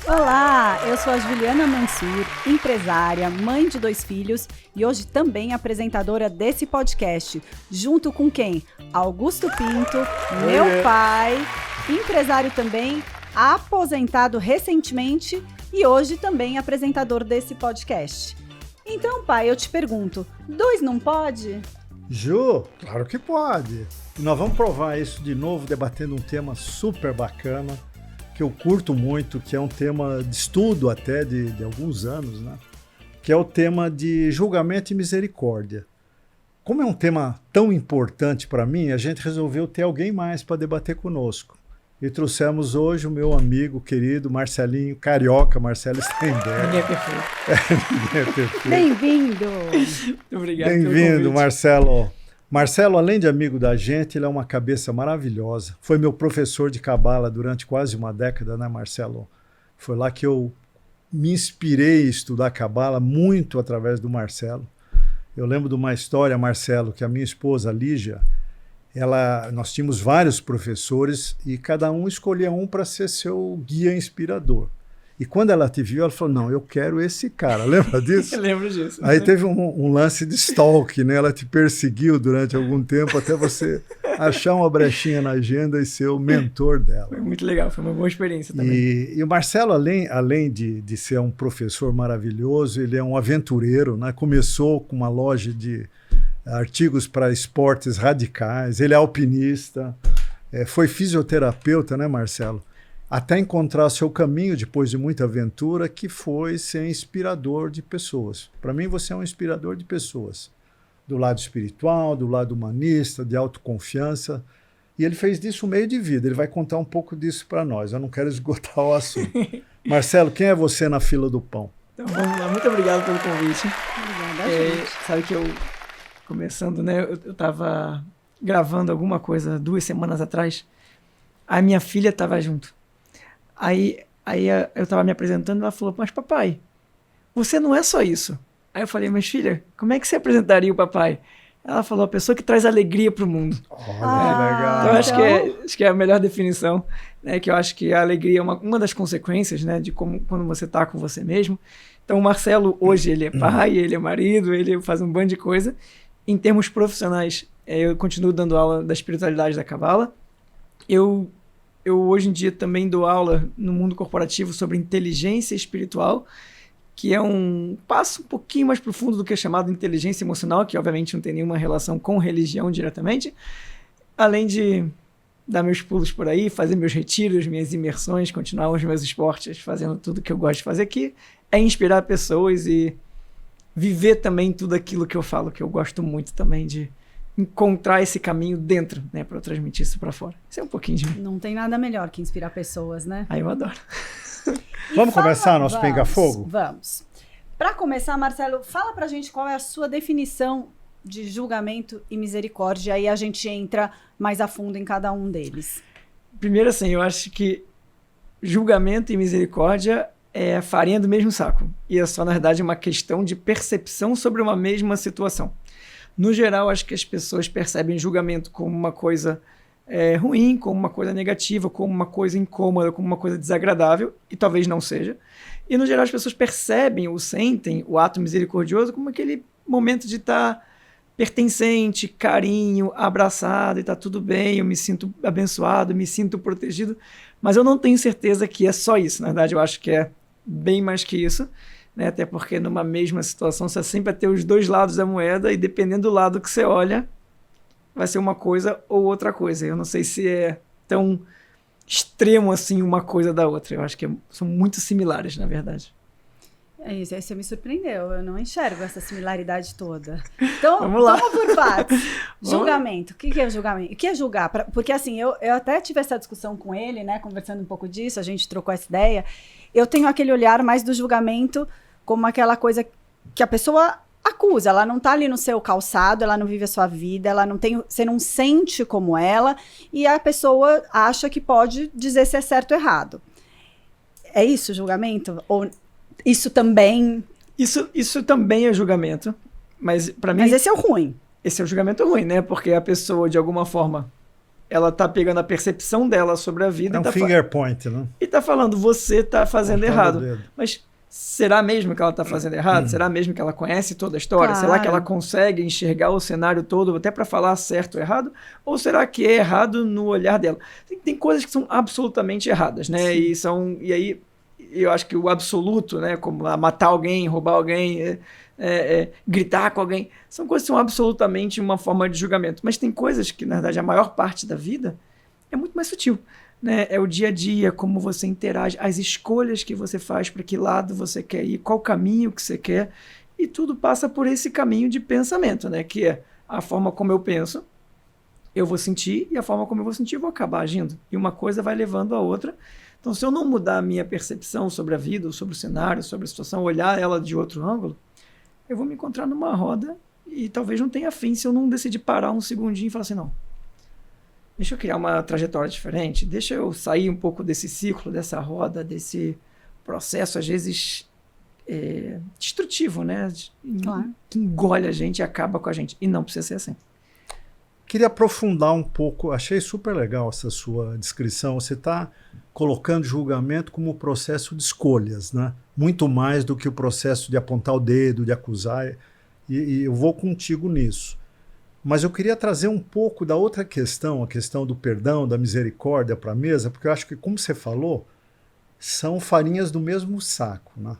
Olá, eu sou a Juliana Mansur, empresária, mãe de 2 filhos e hoje também apresentadora desse podcast, junto com quem? Augusto Pinto, meu pai, empresário também, aposentado recentemente e hoje também apresentador desse podcast. Então, pai, eu te pergunto, 2 não pode? Ju, claro que pode. E nós vamos provar isso de novo, debatendo um tema super bacana, que eu curto muito, que é um tema de estudo até de alguns anos, né? Que é o tema de julgamento e misericórdia. Como é um tema tão importante para mim, a gente resolveu ter alguém mais para debater conosco. E trouxemos hoje o meu amigo querido Marcelinho Carioca, Marcelo Steinberg. Ninguém é perfeito. Ninguém é perfeito. Bem-vindo! Muito obrigado. Bem-vindo, Marcelo. Marcelo, além de amigo da gente, ele é uma cabeça maravilhosa. Foi meu professor de cabala durante quase uma década, né, Marcelo? Foi lá que eu me inspirei a estudar cabala muito através do Marcelo. Eu lembro de uma história, Marcelo, que a minha esposa, Lígia, nós tínhamos vários professores e cada um escolhia um para ser seu guia inspirador. E quando ela te viu, ela falou, não, eu quero esse cara. Lembra disso? Eu lembro disso. Aí teve um lance de stalk, né? Ela te perseguiu durante algum tempo até você achar uma brechinha na agenda e ser o mentor dela. Foi muito legal, foi uma boa experiência também. E o Marcelo, além de ser um professor maravilhoso, ele é um aventureiro, né? Começou com uma loja de artigos para esportes radicais, ele é alpinista, foi fisioterapeuta, né, Marcelo? Até encontrar seu caminho depois de muita aventura, que foi ser inspirador de pessoas. Para mim, você é um inspirador de pessoas. Do lado espiritual, do lado humanista, de autoconfiança. E ele fez disso um meio de vida. Ele vai contar um pouco disso para nós. Eu não quero esgotar o assunto. Marcelo, quem é você na fila do pão? Então vamos lá, muito obrigado pelo convite. Obrigada, gente. Sabe que começando, né, eu estava gravando alguma coisa 2 semanas atrás, a minha filha estava junto. Aí eu estava me apresentando e ela falou, mas papai, você não é só isso. Aí eu falei, mas filha, como é que você apresentaria o papai? Ela falou, a pessoa que traz alegria para o mundo. Olha, legal. Então acho que é a melhor definição, né, que eu acho que a alegria é uma das consequências, né, de como quando você está com você mesmo. Então o Marcelo hoje ele é pai, ele é marido, ele faz um bando de coisa. Em termos profissionais, eu continuo dando aula da espiritualidade da Cabala. Eu hoje em dia também dou aula no mundo corporativo sobre inteligência espiritual, que é um passo um pouquinho mais profundo do que é chamado inteligência emocional, que obviamente não tem nenhuma relação com religião diretamente, além de dar meus pulos por aí, fazer meus retiros, minhas imersões, continuar os meus esportes, fazendo tudo que eu gosto de fazer aqui, é inspirar pessoas e viver também tudo aquilo que eu falo, que eu gosto muito também de encontrar esse caminho dentro, né, para eu transmitir isso para fora. Isso é um pouquinho de mim. Não tem nada melhor que inspirar pessoas, né? Aí eu adoro. Vamos começar nosso Pega-Fogo? Vamos. Para começar, Marcelo, fala pra gente qual é a sua definição de julgamento e misericórdia, aí a gente entra mais a fundo em cada um deles. Primeiro, assim, eu acho que julgamento e misericórdia é farinha do mesmo saco. E é só, na verdade, uma questão de percepção sobre uma mesma situação. No geral, acho que as pessoas percebem julgamento como uma coisa ruim, como uma coisa negativa, como uma coisa incômoda, como uma coisa desagradável, e talvez não seja. E, no geral, as pessoas percebem ou sentem o ato misericordioso como aquele momento de estar pertencente, carinho, abraçado, e está tudo bem, eu me sinto abençoado, me sinto protegido, mas eu não tenho certeza que é só isso. Na verdade, eu acho que é bem mais que isso, né? Até porque numa mesma situação você sempre vai ter os 2 lados da moeda e dependendo do lado que você olha, vai ser uma coisa ou outra coisa. Eu não sei se é tão extremo assim uma coisa da outra. Eu acho que são muito similares, na verdade. É isso, aí você me surpreendeu. Eu não enxergo essa similaridade toda. Então, vamos lá. Vamos por partes. Julgamento. O que é julgamento? O que é julgar? Porque assim, eu até tive essa discussão com ele, né? Conversando um pouco disso, a gente trocou essa ideia. Eu tenho aquele olhar mais do julgamento como aquela coisa que a pessoa acusa, ela não tá ali no seu calçado, ela não vive a sua vida, ela não tem, você não sente como ela, e a pessoa acha que pode dizer se é certo ou errado. É isso, julgamento? Ou isso também? Isso também é julgamento, mas para mim... Mas esse é o ruim. Esse é o julgamento ruim, né? Porque a pessoa, de alguma forma, ela tá pegando a percepção dela sobre a vida É um finger point, né? E tá falando, você tá fazendo errado. Mas será mesmo que ela tá fazendo errado? Será mesmo que ela conhece toda a história? Claro. Será que ela consegue enxergar o cenário todo até para falar certo ou errado? Ou será que é errado no olhar dela? Tem coisas que são absolutamente erradas, né? E aí eu acho que o absoluto, né, como matar alguém, roubar alguém, gritar com alguém, são coisas que são absolutamente uma forma de julgamento. Mas tem coisas que, na verdade, a maior parte da vida é muito mais sutil. Né? É o dia a dia, como você interage, as escolhas que você faz, para que lado você quer ir, qual caminho que você quer, e tudo passa por esse caminho de pensamento, né? Que é a forma como eu penso, eu vou sentir, e a forma como eu vou sentir, eu vou acabar agindo. E uma coisa vai levando a outra. Então, se eu não mudar a minha percepção sobre a vida, ou sobre o cenário, sobre a situação, olhar ela de outro ângulo, eu vou me encontrar numa roda e talvez não tenha fim se eu não decidir parar um segundinho e falar assim, não, deixa eu criar uma trajetória diferente, deixa eu sair um pouco desse ciclo, dessa roda, desse processo, às vezes, destrutivo, né? Claro. Que engole a gente e acaba com a gente. E não precisa ser assim. Queria aprofundar um pouco, achei super legal essa sua descrição. Você está colocando julgamento como processo de escolhas, né? Muito mais do que o processo de apontar o dedo, de acusar, e eu vou contigo nisso. Mas eu queria trazer um pouco da outra questão, a questão do perdão, da misericórdia para a mesa, porque eu acho que, como você falou, são farinhas do mesmo saco, né?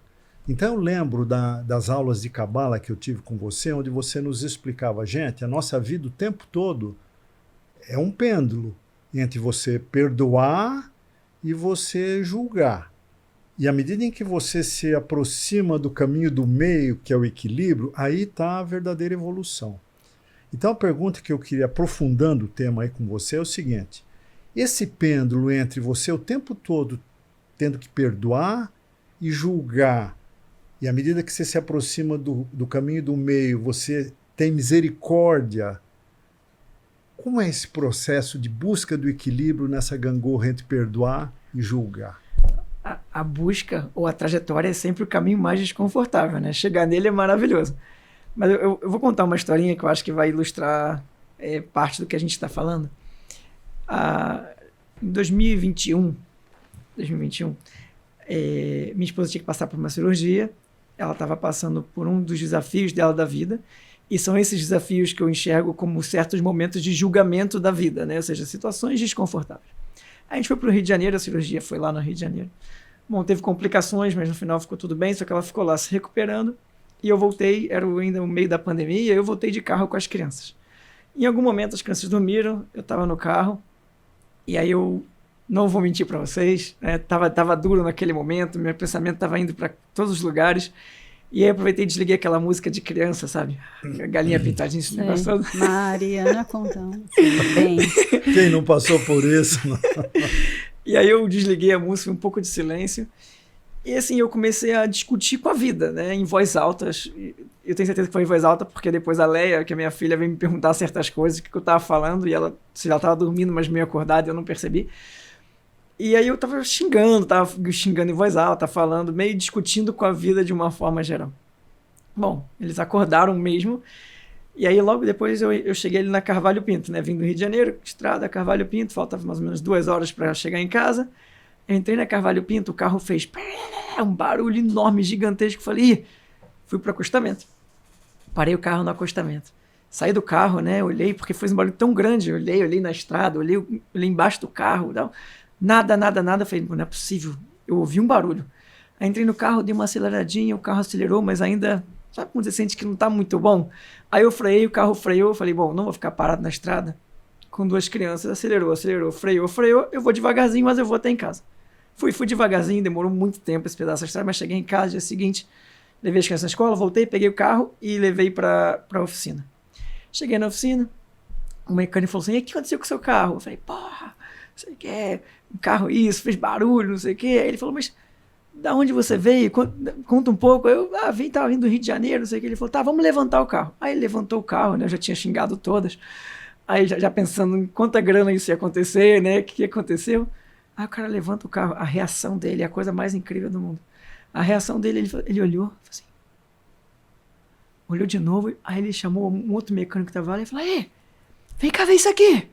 Então eu lembro das aulas de Cabala que eu tive com você, onde você nos explicava, gente, a nossa vida o tempo todo é um pêndulo entre você perdoar e você julgar. E à medida em que você se aproxima do caminho do meio, que é o equilíbrio, aí está a verdadeira evolução. Então a pergunta que eu queria, aprofundando o tema aí com você, é o seguinte: esse pêndulo entre você o tempo todo tendo que perdoar e julgar, e à medida que você se aproxima do caminho do meio, você tem misericórdia, como é esse processo de busca do equilíbrio nessa gangorra entre perdoar e julgar? A busca ou a trajetória é sempre o caminho mais desconfortável, né? Chegar nele é maravilhoso. Mas eu vou contar uma historinha que eu acho que vai ilustrar parte do que a gente está falando. Em 2021, minha esposa tinha que passar por uma cirurgia. Ela estava passando por um dos desafios dela da vida. E são esses desafios que eu enxergo como certos momentos de julgamento da vida, né? Ou seja, situações desconfortáveis. A gente foi para o Rio de Janeiro, a cirurgia foi lá no Rio de Janeiro. Bom, teve complicações, mas no final ficou tudo bem, só que ela ficou lá se recuperando. E eu voltei, era ainda o meio da pandemia, eu voltei de carro com as crianças. Em algum momento as crianças dormiram, eu estava no carro, e aí eu não vou mentir para vocês, né? Tava duro naquele momento, meu pensamento estava indo para todos os lugares, e aí eu aproveitei e desliguei aquela música de criança, sabe? A galinha pintadinha, esse negócio todo. Mariana contando. Bem. Quem não passou por isso? Não? E aí eu desliguei a música, um pouco de silêncio, e assim eu comecei a discutir com a vida, né? Em voz alta. Eu tenho certeza que foi em voz alta, porque depois a Leia, que é minha filha, veio me perguntar certas coisas, o que eu estava falando, e ela estava dormindo, mas meio acordada, e eu não percebi. E aí eu estava xingando em voz alta, falando, meio discutindo com a vida de uma forma geral. Bom, eles acordaram mesmo, e aí logo depois eu cheguei ali na Carvalho Pinto, né? Vim do Rio de Janeiro, estrada Carvalho Pinto, faltava mais ou menos 2 horas para chegar em casa. Eu entrei na Carvalho Pinto, o carro fez um barulho enorme, gigantesco. Falei, fui pro acostamento. Parei o carro no acostamento. Saí do carro, né? Olhei, porque foi um barulho tão grande. Olhei na estrada, olhei embaixo do carro. Nada. Falei, não é possível. Eu ouvi um barulho. Aí entrei no carro, dei uma aceleradinha, o carro acelerou, mas ainda, sabe quando você sente que não tá muito bom? Aí eu freiei, o carro freou. Falei, bom, não vou ficar parado na estrada com 2 crianças. Acelerou, freou. Eu vou devagarzinho, mas eu vou até em casa. Fui devagarzinho, demorou muito tempo esse pedaço da estrada, mas cheguei em casa, dia seguinte, levei as crianças na escola, voltei, peguei o carro e levei para a oficina. Cheguei na oficina, o mecânico falou assim, o que aconteceu com o seu carro? Eu falei, porra, não sei o que, um carro isso, fez barulho, não sei o que. Aí ele falou, mas da onde você veio? Conta um pouco. Eu tava vindo do Rio de Janeiro, não sei o que. Ele falou, tá, vamos levantar o carro. Aí ele levantou o carro, né, eu já tinha xingado todas. Aí já pensando em quanta grana isso ia acontecer, né, o que aconteceu. Aí o cara levanta o carro, a reação dele é a coisa mais incrível do mundo. A reação dele, ele olhou, assim, olhou de novo, aí ele chamou um outro mecânico que estava lá e falou, vem cá ver isso aqui.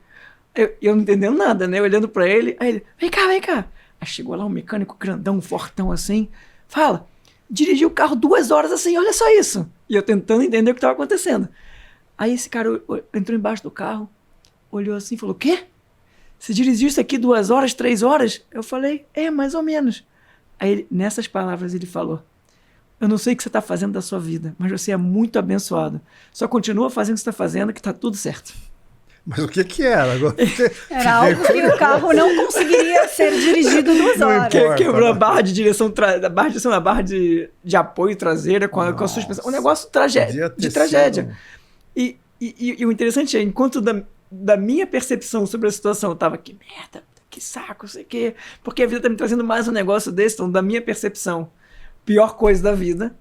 Eu não entendendo nada, né? Olhando pra ele, aí ele, vem cá. Aí chegou lá um mecânico grandão, fortão assim, fala, dirigiu o carro 2 horas assim, olha só isso. E eu tentando entender o que estava acontecendo. Aí esse cara entrou embaixo do carro, olhou assim e falou, o quê? Você dirigiu isso aqui 2 horas, 3 horas? Eu falei, mais ou menos. Aí ele, nessas palavras ele falou, eu não sei o que você está fazendo da sua vida, mas você é muito abençoado. Só continua fazendo o que você está fazendo que está tudo certo. Mas o que era? Agora, era algo que o carro não conseguiria ser dirigido 2 horas. Quebrou a barra de direção, a barra de apoio traseira com a suspensão. Um negócio de tragédia. E o interessante é, enquanto da minha percepção sobre a situação, eu tava, que merda, que saco, sei o quê, porque a vida tá me trazendo mais um negócio desse, então da minha percepção, pior coisa da vida,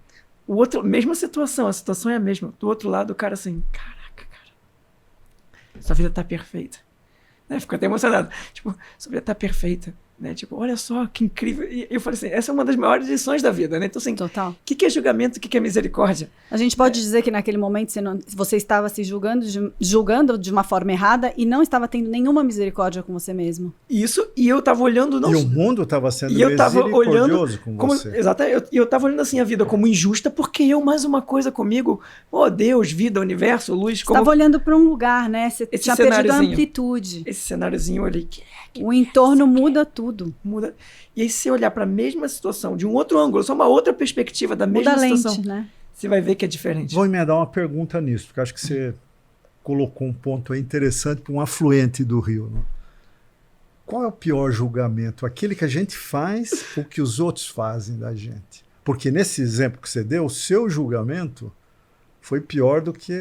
mesma situação, a situação é a mesma. Do outro lado, o cara assim, caraca, cara, sua vida tá perfeita. Né? Fico até emocionado. Tipo, sua vida tá perfeita. Né? Tipo, olha só, que incrível. E eu falei assim, essa é uma das maiores lições da vida, né? Então, assim, total. O que é julgamento, o que é misericórdia? A gente pode dizer que naquele momento você estava se julgando de uma forma errada e não estava tendo nenhuma misericórdia com você mesmo. Isso, e eu estava olhando... E o mundo estava sendo misericordioso com você. Exatamente, eu estava olhando assim a vida como injusta, porque mais uma coisa comigo, Deus, vida, universo, luz... Você estava olhando para um lugar, né? Você tinha perdido a amplitude. Esse cenáriozinho eu olhei... O entorno muda tudo. Muda. E aí, se você olhar para a mesma situação, de um outro ângulo, só uma outra perspectiva da mesma situação, lente, né? Você vai ver que é diferente. Vou emendar uma pergunta nisso, porque acho que você colocou um ponto aí interessante para um afluente do rio. Né? Qual é o pior julgamento? Aquele que a gente faz ou que os outros fazem da gente? Porque nesse exemplo que você deu, o seu julgamento foi pior do que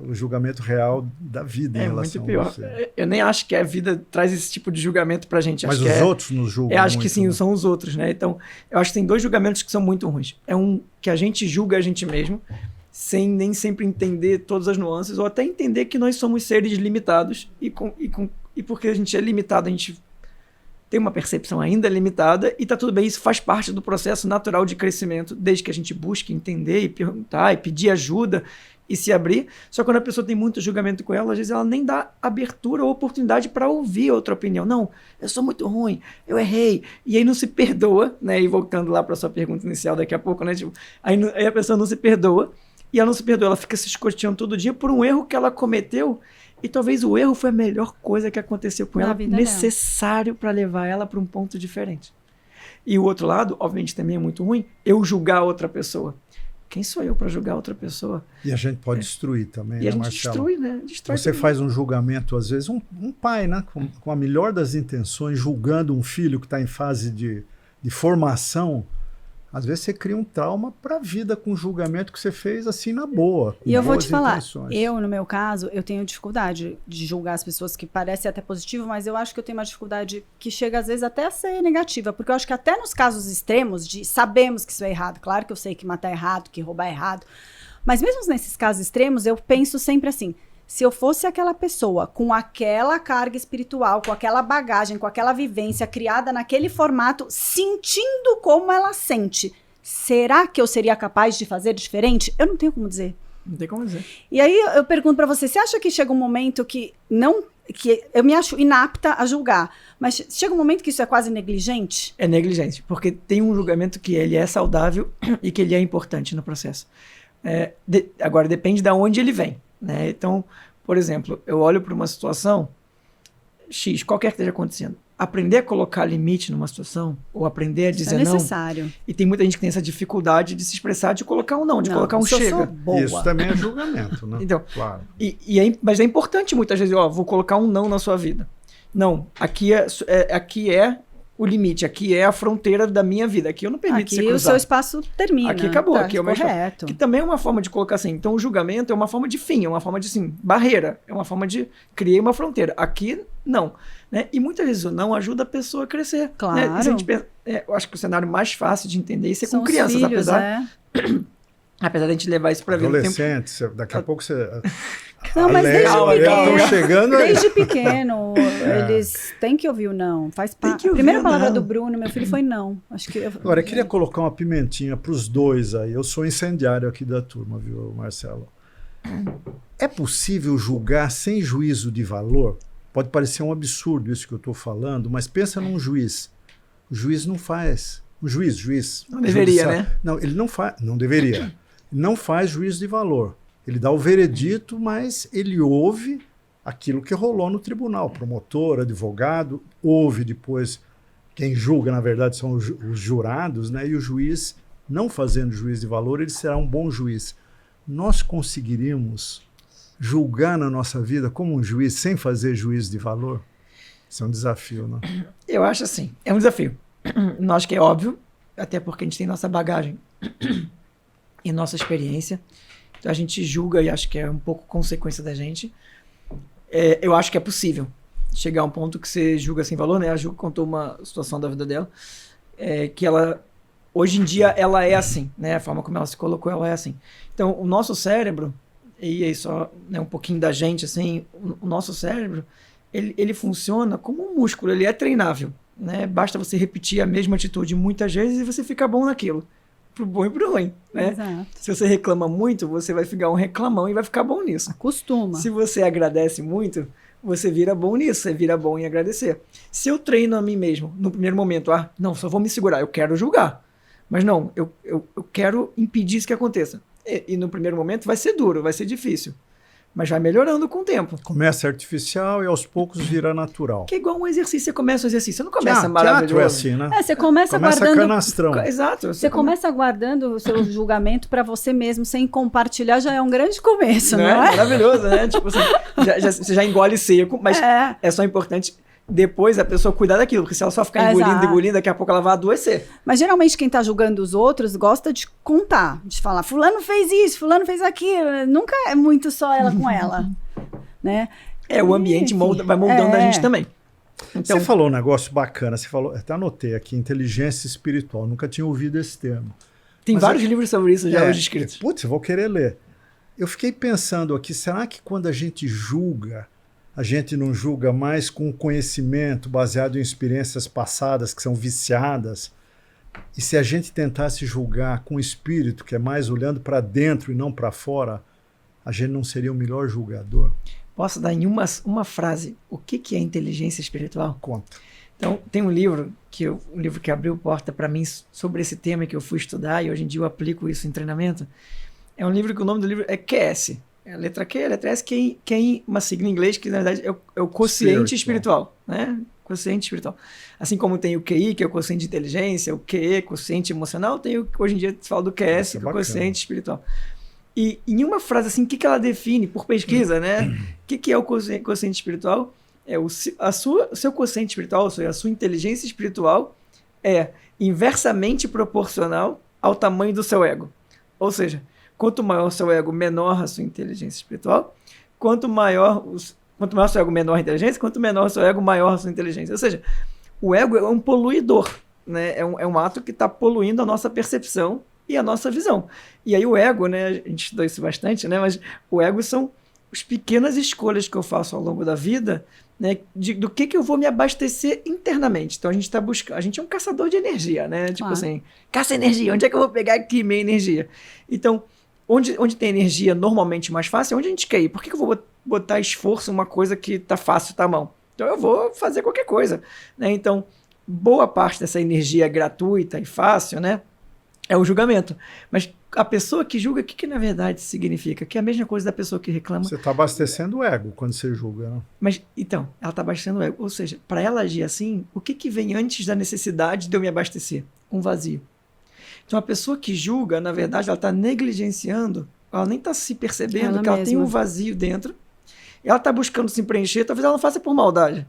o julgamento real da vida em relação muito pior. A você. Eu nem acho que a vida traz esse tipo de julgamento pra gente. Mas acho os que outros nos julgam. Eu acho que muito, sim, né? são os outros, né? Então, eu acho que tem 2 julgamentos que são muito ruins. É um que a gente julga a gente mesmo, sem nem sempre entender todas as nuances, ou até entender que nós somos seres limitados, e porque a gente é limitado, a gente tem uma percepção ainda limitada, e tá tudo bem, isso faz parte do processo natural de crescimento, desde que a gente busque entender e perguntar, e pedir ajuda, e se abrir. Só que quando a pessoa tem muito julgamento com ela, às vezes ela nem dá abertura ou oportunidade para ouvir outra opinião. Não, eu sou muito ruim, eu errei. E aí não se perdoa, né? E voltando lá para sua pergunta inicial daqui a pouco, né? Tipo, aí a pessoa não se perdoa, e ela não se perdoa, ela fica se escoteando todo dia por um erro que ela cometeu, e talvez o erro foi a melhor coisa que aconteceu com ela, necessário para levar ela para um ponto diferente. E o outro lado, obviamente, também é muito ruim, eu julgar outra pessoa. Quem sou eu para julgar outra pessoa? E a gente pode destruir também, e né, a gente Marcelo? destrói, né? Destrói você também. faz um julgamento, às vezes, um pai, né, com a melhor das intenções, julgando um filho que está em fase de formação. Às vezes você cria um trauma para a vida com o julgamento que você fez assim na boa. E eu vou te falar, no meu caso, eu tenho dificuldade de julgar as pessoas, que parece até positivo, mas eu acho que eu tenho uma dificuldade que chega às vezes até a ser negativa, porque eu acho que até nos casos extremos de sabemos que isso é errado, claro que eu sei que matar é errado, que roubar é errado, mas mesmo nesses casos extremos eu penso sempre assim, se eu fosse aquela pessoa com aquela carga espiritual, com aquela bagagem, com aquela vivência criada naquele formato, sentindo como ela sente, será que eu seria capaz de fazer diferente? Eu não tenho como dizer. Não tem como dizer. E aí eu pergunto pra você acha que chega um momento que eu me acho inapta a julgar, mas chega um momento que isso é quase negligente? É negligente, porque tem um julgamento que ele é saudável e que ele é importante no processo. Agora, depende de onde ele vem. Né? Então, por exemplo, eu olho para uma situação X, qualquer que esteja acontecendo, aprender a colocar limite numa situação, ou aprender a dizer não. É necessário. E tem muita gente que tem essa dificuldade de se expressar, de colocar um não, de colocar um chega. Isso também é julgamento, né? Então, claro. Mas é importante muitas vezes, vou colocar um não na sua vida. Não, aqui é o limite, aqui é a fronteira da minha vida, aqui eu não permito você cruzar. Aqui o seu espaço termina. Aqui acabou, aqui é o meu correto. Que também é uma forma de colocar assim, então o julgamento é uma forma de fim, é uma forma de assim, barreira, é uma forma de criar uma fronteira. Aqui, não. Né? E muitas vezes o não ajuda a pessoa a crescer. Claro. Né? Se a gente pensa, eu acho que o cenário mais fácil de entender isso é São com crianças, filhos, apesar de a gente levar isso para a vida. Adolescentes, daqui a pouco você... Não, mas desde pequeno. Desde pequeno, eles têm que ouvir o não. Faz parte. A primeira palavra do Bruno, meu filho, foi não. Agora, eu queria colocar uma pimentinha para os dois aí. Eu sou incendiário aqui da turma, viu, Marcelo? É possível julgar sem juízo de valor? Pode parecer um absurdo isso que eu estou falando, mas pensa num juiz. O juiz não faz. O juiz. Não deveria, né? Não, ele não faz. Não deveria. Ele não faz juízo de valor. Ele dá o veredito, mas ele ouve aquilo que rolou no tribunal. Promotor, advogado, ouve depois. Quem julga, na verdade, são os jurados, né? E o juiz, não fazendo juízo de valor, ele será um bom juiz. Nós conseguiríamos julgar na nossa vida como um juiz sem fazer juízo de valor? Isso é um desafio, né? Eu acho assim, é um desafio. Não acho que é óbvio, até porque a gente tem nossa bagagem e nossa experiência. Então a gente julga e acho que é um pouco consequência da gente. Eu acho que é possível chegar a um ponto que você julga sem valor, né? A Ju contou uma situação da vida dela, que ela, hoje em dia, ela é assim, né? A forma como ela se colocou, ela é assim. Então, o nosso cérebro, e aí só, né, um pouquinho da gente, assim, o nosso cérebro, ele funciona como um músculo, ele é treinável, né? Basta você repetir a mesma atitude muitas vezes e você fica bom naquilo. Pro bom e pro ruim, né? Exato. Se você reclama muito, você vai ficar um reclamão e vai ficar bom nisso. Acostuma. Se você agradece muito, você vira bom nisso, você vira bom em agradecer. Se eu treino a mim mesmo, no primeiro momento, não, só vou me segurar, eu quero julgar. Mas não, eu quero impedir isso que aconteça. E no primeiro momento vai ser duro, vai ser difícil. Mas vai melhorando com o tempo. Começa artificial e aos poucos vira natural. Que é igual um exercício, você começa o exercício, você não começa maravilhoso. Teatro é assim, né? Você começa guardando... canastrão. Exato. Você começa guardando o seu julgamento para você mesmo, sem compartilhar, já é um grande começo, não é? Maravilhoso, né? Tipo assim, você já engole seco, mas é só importante depois a pessoa cuidar daquilo, porque se ela só ficar engolindo, daqui a pouco ela vai adoecer. Mas geralmente quem tá julgando os outros gosta de contar, de falar, fulano fez isso, fulano fez aquilo, nunca é muito só ela com ela, né? O ambiente vai moldando a gente também. Então, você falou um negócio bacana, você falou, até anotei aqui, inteligência espiritual, nunca tinha ouvido esse termo. Tem vários livros sobre isso já hoje escritos. Putz, eu vou querer ler. Eu fiquei pensando aqui, será que quando a gente julga, a gente não julga mais com conhecimento baseado em experiências passadas que são viciadas? E se a gente tentasse julgar com o espírito, que é mais olhando para dentro e não para fora, a gente não seria o melhor julgador? Posso dar em uma frase o que é inteligência espiritual? Conta. Então, tem um livro que abriu porta para mim sobre esse tema que eu fui estudar e hoje em dia eu aplico isso em treinamento. É um livro que o nome do livro é QS. A letra Q, a letra S, que é uma sigla em inglês, que na verdade é o quociente espiritual, né? Quociente espiritual. Assim como tem o QI, que é o quociente de inteligência, o QE, quociente emocional, tem hoje em dia se fala do QS, que é o quociente espiritual. E em uma frase assim, o que ela define, por pesquisa, né? O que é o quociente espiritual? O seu quociente espiritual, ou seja, a sua inteligência espiritual é inversamente proporcional ao tamanho do seu ego. Ou seja, quanto maior o seu ego, menor a sua inteligência espiritual. Quanto maior o seu ego, menor a inteligência. Quanto menor o seu ego, maior a sua inteligência. Ou seja, o ego é um poluidor, né? É um ato que está poluindo a nossa percepção e a nossa visão. E aí o ego, né? A gente estudou isso bastante, né? Mas o ego são as pequenas escolhas que eu faço ao longo da vida, né? Do que eu vou me abastecer internamente. Então a gente está buscando... A gente é um caçador de energia, né? Tipo assim, caça energia. Onde é que eu vou pegar aqui minha energia? Então... Onde tem energia normalmente mais fácil, é onde a gente quer ir. Por que eu vou botar esforço em uma coisa que tá fácil, tá à mão? Então eu vou fazer qualquer coisa, né? Então, boa parte dessa energia gratuita e fácil, né, é o julgamento. Mas a pessoa que julga, o que na verdade significa? Que é a mesma coisa da pessoa que reclama. Você está abastecendo o ego quando você julga, né? Mas, então, ela está abastecendo o ego. Ou seja, para ela agir assim, o que vem antes da necessidade de eu me abastecer? Um vazio. Então, a pessoa que julga, na verdade, ela está negligenciando, ela nem está se percebendo que ela tem um vazio dentro, ela está buscando se preencher, talvez ela não faça por maldade,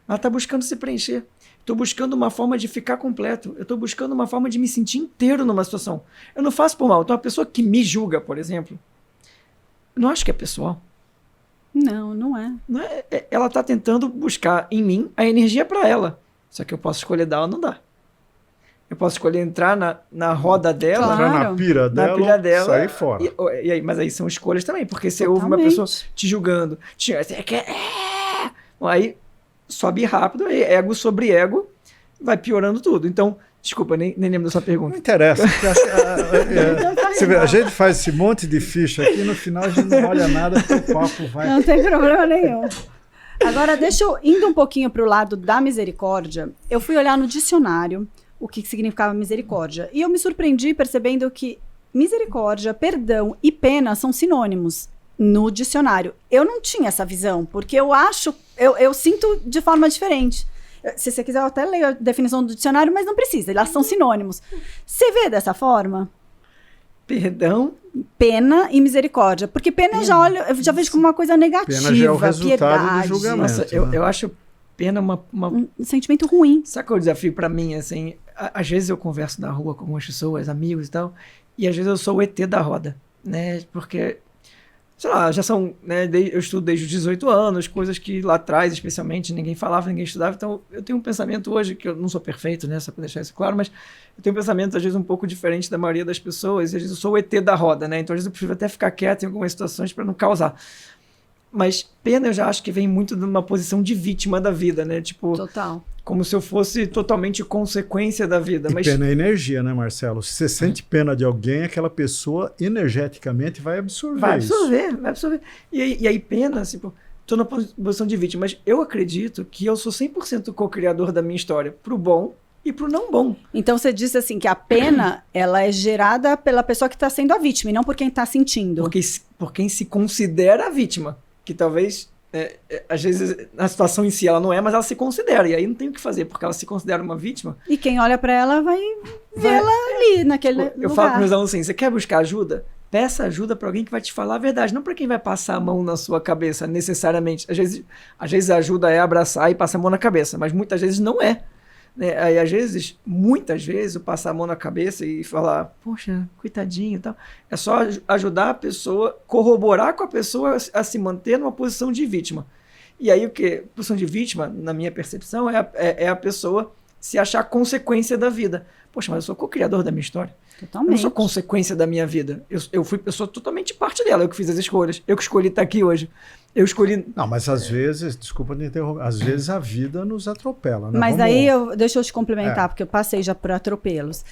ela está buscando se preencher. Estou buscando uma forma de ficar completo, eu estou buscando uma forma de me sentir inteiro numa situação. Eu não faço por mal. Então, a pessoa que me julga, por exemplo, não acho que é pessoal. Não, não é. Ela está tentando buscar em mim a energia para ela, só que eu posso escolher dar ou não dar. Eu posso escolher entrar na roda dela, entrar na pira dela, sair fora. E aí, mas aí são escolhas também, porque você ouve uma pessoa te julgando, aí sobe rápido, aí ego sobre ego, vai piorando tudo. Então, desculpa, nem lembro da sua pergunta. Não interessa. A gente faz esse monte de ficha aqui, no final a gente não olha nada, porque o papo vai... Não tem problema nenhum. Agora, indo um pouquinho para o lado da misericórdia, eu fui olhar no dicionário o que significava misericórdia. E eu me surpreendi percebendo que misericórdia, perdão e pena são sinônimos no dicionário. Eu não tinha essa visão, porque eu sinto de forma diferente. Se você quiser, eu até leio a definição do dicionário, mas não precisa, elas são sinônimos. Você vê dessa forma? Perdão, pena e misericórdia. Porque pena eu já vejo como uma coisa negativa. Pena já é o resultado piedade. do julgamento. Nossa, eu acho pena um sentimento ruim. Sabe qual é o desafio pra mim? Assim, às vezes eu converso na rua com algumas pessoas, amigos e tal, e às vezes eu sou o ET da roda, né? Porque, sei lá, já são, né? Eu estudo desde os 18 anos, coisas que lá atrás, especialmente, ninguém falava, ninguém estudava. Então, eu tenho um pensamento hoje, que eu não sou perfeito, né? Só pra deixar isso claro, mas eu tenho um pensamento, às vezes, um pouco diferente da maioria das pessoas, e às vezes eu sou o ET da roda, né? Então, às vezes eu prefiro até ficar quieto em algumas situações para não causar. Mas pena eu já acho que vem muito de uma posição de vítima da vida, né? Tipo, total. Como se eu fosse totalmente consequência da vida. Mas pena é energia, né, Marcelo? Se você sente pena de alguém, aquela pessoa energeticamente vai absorver vai isso. Vai absorver. E aí pena, tipo, tô na posição de vítima, mas eu acredito que eu sou 100% co-criador da minha história, pro bom e pro não bom. Então você disse assim, que a pena, ela é gerada pela pessoa que está sendo a vítima, e não por quem está sentindo. Por quem se considera a vítima. Que talvez, às vezes, a situação em si ela não é, mas ela se considera. E aí não tem o que fazer, porque ela se considera uma vítima. E quem olha pra ela vai ver ela ali, naquele lugar. Eu falo com meus alunos assim, você quer buscar ajuda? Peça ajuda pra alguém que vai te falar a verdade, não pra quem vai passar a mão na sua cabeça, necessariamente. Às vezes a ajuda é abraçar e passar a mão na cabeça, mas muitas vezes não é. Né? Aí, às vezes, muitas vezes, eu passar a mão na cabeça e falar, poxa, coitadinho e tal. É só ajudar a pessoa, corroborar com a pessoa a se manter numa posição de vítima. E aí, o que? Posição de vítima, na minha percepção, é a pessoa se achar consequência da vida. Poxa, mas eu sou co-criador da minha história. Totalmente. Eu não sou consequência da minha vida. Eu sou totalmente parte dela. Eu que fiz as escolhas. Eu que escolhi estar aqui hoje. Eu escolhi... Não, mas às vezes, desculpa me interromper, às vezes a vida nos atropela, né? Mas aí, deixa eu te complementar, porque eu passei já por atropelos.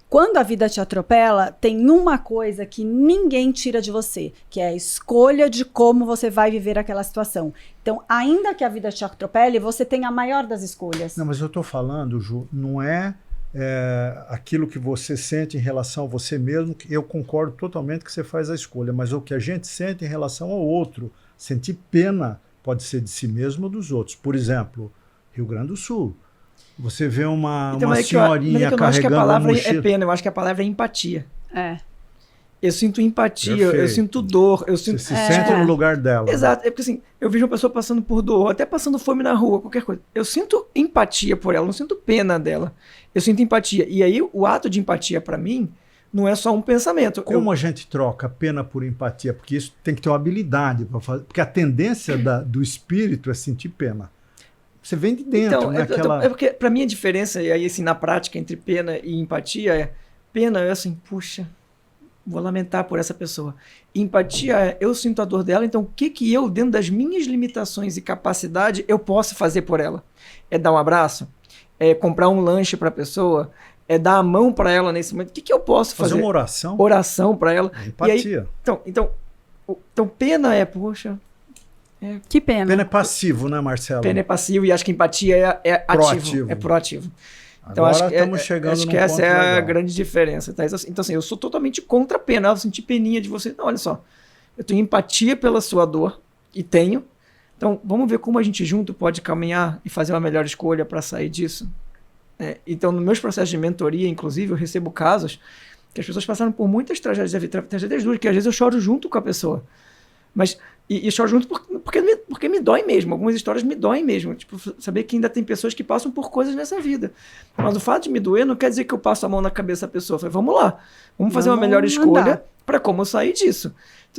Quando a vida te atropela, tem uma coisa que ninguém tira de você, que é a escolha de como você vai viver aquela situação. Então, ainda que a vida te atropele, você tem a maior das escolhas. Não, mas eu estou falando, Ju, não é aquilo que você sente em relação a você mesmo, que eu concordo totalmente que você faz a escolha, mas o que a gente sente em relação ao outro. Sentir pena pode ser de si mesmo ou dos outros. Por exemplo, Rio Grande do Sul. Você vê uma senhorinha carregando uma mochila. Eu não acho que a palavra é pena, eu acho que a palavra é empatia. É. Eu sinto empatia, eu sinto dor. Você se sente no lugar dela. Exato. É porque assim, eu vejo uma pessoa passando por dor, até passando fome na rua, qualquer coisa. Eu sinto empatia por ela, não sinto pena dela. Eu sinto empatia. E aí, o ato de empatia para mim não é só um pensamento. Como a gente troca pena por empatia? Porque isso tem que ter uma habilidade para fazer. Porque a tendência do espírito é sentir pena. Você vem de dentro, então, né? É porque, para mim, a diferença, e aí, assim, na prática, entre pena e empatia pena é assim, puxa, vou lamentar por essa pessoa. Empatia é, eu sinto a dor dela, então o que eu, dentro das minhas limitações e capacidade, eu posso fazer por ela? É dar um abraço? É comprar um lanche para a pessoa? É dar a mão para ela nesse momento? O que eu posso fazer? Fazer uma oração? Oração para ela. Empatia. E aí, então, pena é, poxa... Que pena. Pena é passivo, né, Marcelo? Pena é passivo e acho que empatia é ativo. É proativo. Então, agora estamos chegando acho que essa é a grande diferença. Tá? Então, assim, eu sou totalmente contra a pena. Eu senti peninha de você. Não, olha só. Eu tenho empatia pela sua dor. E tenho. Então, vamos ver como a gente junto pode caminhar e fazer uma melhor escolha para sair disso. Então, nos meus processos de mentoria, inclusive, eu recebo casos que as pessoas passaram por muitas tragédias da vida, tragédias duras, que às vezes eu choro junto com a pessoa. Mas, e choro junto porque me dói mesmo. Algumas histórias me doem mesmo. Tipo, saber que ainda tem pessoas que passam por coisas nessa vida. Mas o fato de me doer não quer dizer que eu passo a mão na cabeça da pessoa. Eu falei, vamos lá. Vamos fazer uma melhor escolha para como eu sair disso.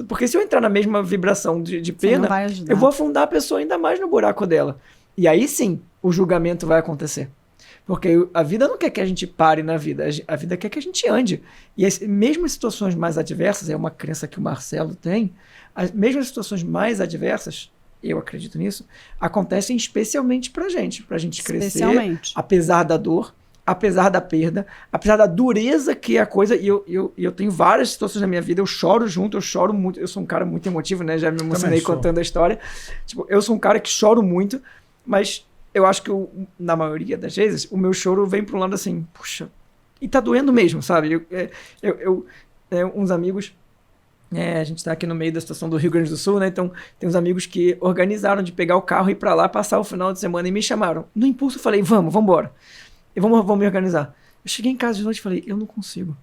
Porque se eu entrar na mesma vibração de pena, eu vou afundar a pessoa ainda mais no buraco dela. E aí sim, o julgamento vai acontecer. Porque a vida não quer que a gente pare na vida, a vida quer que a gente ande. E mesmo em situações mais adversas, é uma crença que o Marcelo tem, as mesmas situações mais adversas, eu acredito nisso, acontecem especialmente pra gente crescer, apesar da dor, apesar da perda, apesar da dureza que é a coisa, e eu tenho várias situações na minha vida, eu choro junto, eu choro muito, eu sou um cara muito emotivo, né? Já me emocionei contando a história. Tipo, eu sou um cara que choro muito, mas eu acho que na maioria das vezes, o meu choro vem para um lado assim, puxa, e tá doendo mesmo, sabe? Uns amigos, a gente tá aqui no meio da situação do Rio Grande do Sul, né? Então, tem uns amigos que organizaram de pegar o carro e ir pra lá, passar o final de semana e me chamaram. No impulso, eu falei, vamos embora. E vamos me organizar. Eu cheguei em casa de noite e falei, eu não consigo.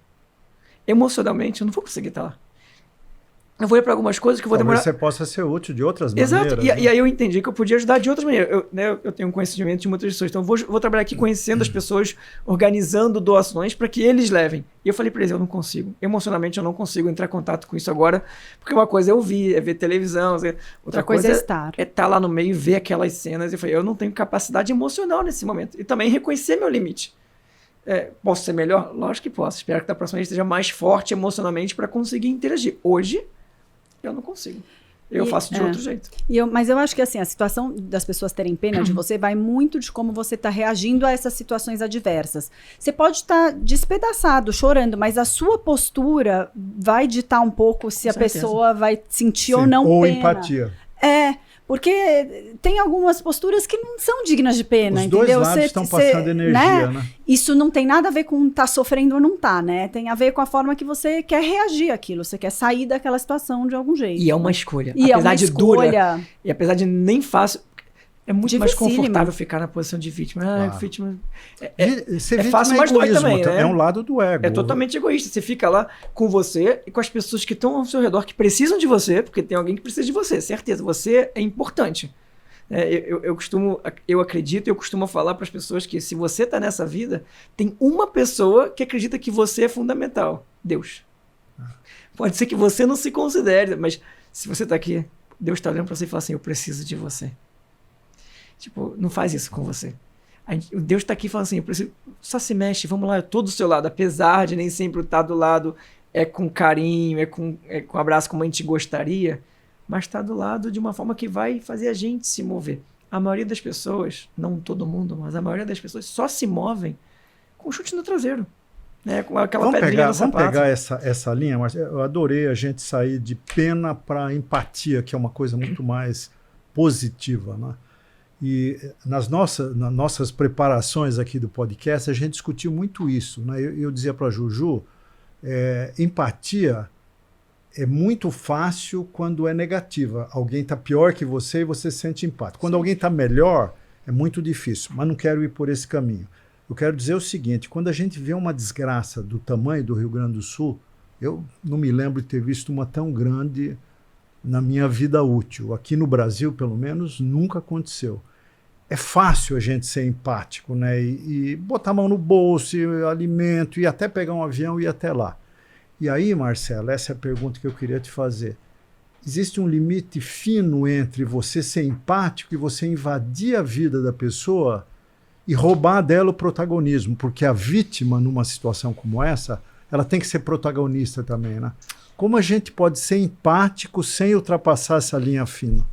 Emocionalmente, eu não vou conseguir estar lá. Eu vou ir para algumas coisas que eu vou demorar... Talvez você possa ser útil de outras Exato. maneiras. Exato. E aí eu entendi que eu podia ajudar de outras maneiras. Eu tenho um conhecimento de muitas pessoas. Então eu vou trabalhar aqui conhecendo as pessoas, organizando doações para que eles levem. E eu falei para eles, eu não consigo. Emocionalmente eu não consigo entrar em contato com isso agora. Porque uma coisa é ouvir, é ver televisão. Outra coisa é estar lá no meio e ver aquelas cenas. E eu falei, eu não tenho capacidade emocional nesse momento. E também reconhecer meu limite. Posso ser melhor? Lógico que posso. Espero que da próxima vez esteja mais forte emocionalmente para conseguir interagir. Hoje... eu não consigo. Eu faço de outro jeito. Mas eu acho que assim, a situação das pessoas terem pena de você vai muito de como você está reagindo a essas situações adversas. Você pode estar despedaçado, chorando, mas a sua postura vai ditar um pouco se a pessoa vai sentir ou não ou pena. Empatia. Porque tem algumas posturas que não são dignas de pena, Os entendeu? dois lados estão passando energia, né? Isso não tem nada a ver com tá sofrendo ou não tá, né? Tem a ver com a forma que você quer reagir àquilo, você quer sair daquela situação de algum jeito. E é uma escolha. E apesar de escolha. Dura, e apesar de nem fácil, é muito mais Dificílimo. confortável ficar na posição de vítima. Vítima Ser vítima fácil, mas dói também, né? É um lado do ego. É totalmente egoísta. Você fica lá com você e com as pessoas que estão ao seu redor, que precisam de você, porque tem alguém que precisa de você, certeza. Você é importante. Eu acredito, eu costumo falar para as pessoas que se você está nessa vida, tem uma pessoa que acredita que você é fundamental. Deus. Pode ser que você não se considere, mas se você está aqui, Deus está olhando para você e fala assim, eu preciso de você. Tipo, não faz isso com você. O Deus está aqui falando assim, eu preciso, só se mexe, vamos lá, eu estou do seu lado, apesar de nem sempre estar do lado, com carinho, com abraço como a gente gostaria, mas está do lado de uma forma que vai fazer a gente se mover. A maioria das pessoas, não todo mundo, mas a maioria das pessoas só se movem com chute no traseiro. Né? Com aquela pedrinha no sapato. Vamos pegar essa linha, mas eu adorei a gente sair de pena para empatia, que é uma coisa muito mais positiva, né? E nas nossas preparações aqui do podcast, a gente discutiu muito isso, né? Eu dizia para a Juju, empatia é muito fácil quando é negativa. Alguém está pior que você e você sente empático. Quando alguém está melhor, é muito difícil, mas não quero ir por esse caminho. Eu quero dizer o seguinte, quando a gente vê uma desgraça do tamanho do Rio Grande do Sul, eu não me lembro de ter visto uma tão grande na minha vida útil. Aqui no Brasil, pelo menos, nunca aconteceu. É fácil a gente ser empático, né? E botar a mão no bolso, alimento, e até pegar um avião e ir até lá. E aí, Marcelo, essa é a pergunta que eu queria te fazer. Existe um limite fino entre você ser empático e você invadir a vida da pessoa e roubar dela o protagonismo, porque a vítima, numa situação como essa, ela tem que ser protagonista também, né? Como a gente pode ser empático sem ultrapassar essa linha fina?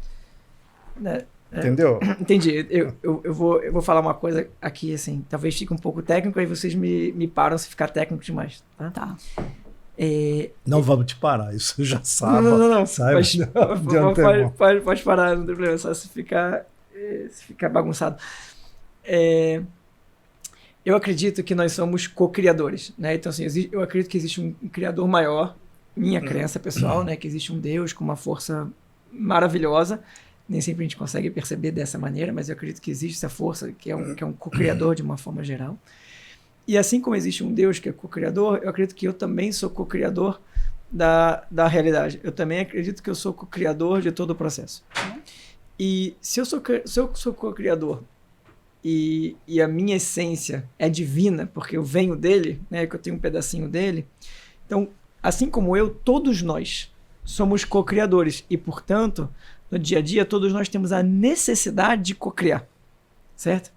Entendeu? Entendi. Eu vou falar uma coisa aqui, assim, talvez fique um pouco técnico, aí vocês me param se ficar técnico demais. Tá. Não vamos te parar, isso eu já sabe. Não. Saiba Pode parar, não tem problema, só se ficar bagunçado. Eu acredito que nós somos co-criadores, né? Então, assim, eu acredito que existe um criador maior, minha crença pessoal, né? Que existe um Deus com uma força maravilhosa. Nem sempre a gente consegue perceber dessa maneira, mas eu acredito que existe essa força, que é um co-criador de uma forma geral. E assim como existe um Deus que é co-criador, eu acredito que eu também sou co-criador da realidade. Eu também acredito que eu sou co-criador de todo o processo. E se eu sou co-criador e a minha essência é divina, porque eu venho dele, né, que eu tenho um pedacinho dele, então, assim como eu, todos nós somos co-criadores e, portanto, no dia a dia, todos nós temos a necessidade de co-criar, certo?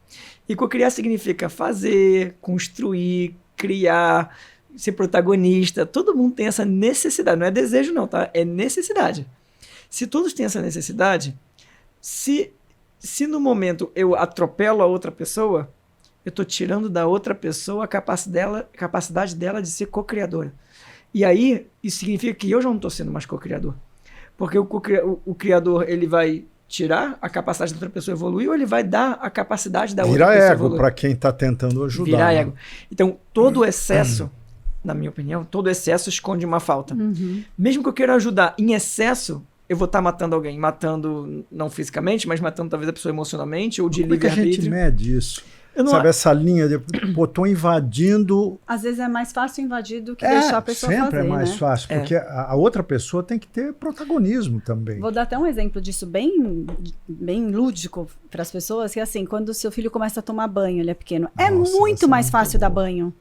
E co-criar significa fazer, construir, criar, ser protagonista. Todo mundo tem essa necessidade. Não é desejo não, tá? É necessidade. Se todos têm essa necessidade, se no momento eu atropelo a outra pessoa, eu estou tirando da outra pessoa a capacidade dela de ser co-criadora. E aí, isso significa que eu já não estou sendo mais co-criador. Porque o criador, ele vai tirar a capacidade da outra pessoa evoluir, ou ele vai dar a capacidade da outra pessoa evoluir. Vira ego para quem está tentando ajudar. Vira ego. Então, todo excesso, na minha opinião, todo excesso esconde uma falta. Mesmo que eu queira ajudar em excesso, eu vou estar matando alguém. Matando, não fisicamente, mas matando talvez a pessoa emocionalmente, ou de livre-arbítrio. Como é que a gente mede isso? Sabe, essa linha de, pô, tô invadindo... Às vezes é mais fácil invadir do que deixar a pessoa fazer, sempre é mais fácil, porque a outra pessoa tem que ter protagonismo também. Vou dar até um exemplo disso bem lúdico para as pessoas, que é assim, quando o seu filho começa a tomar banho, ele é pequeno, é muito mais fácil dar banho.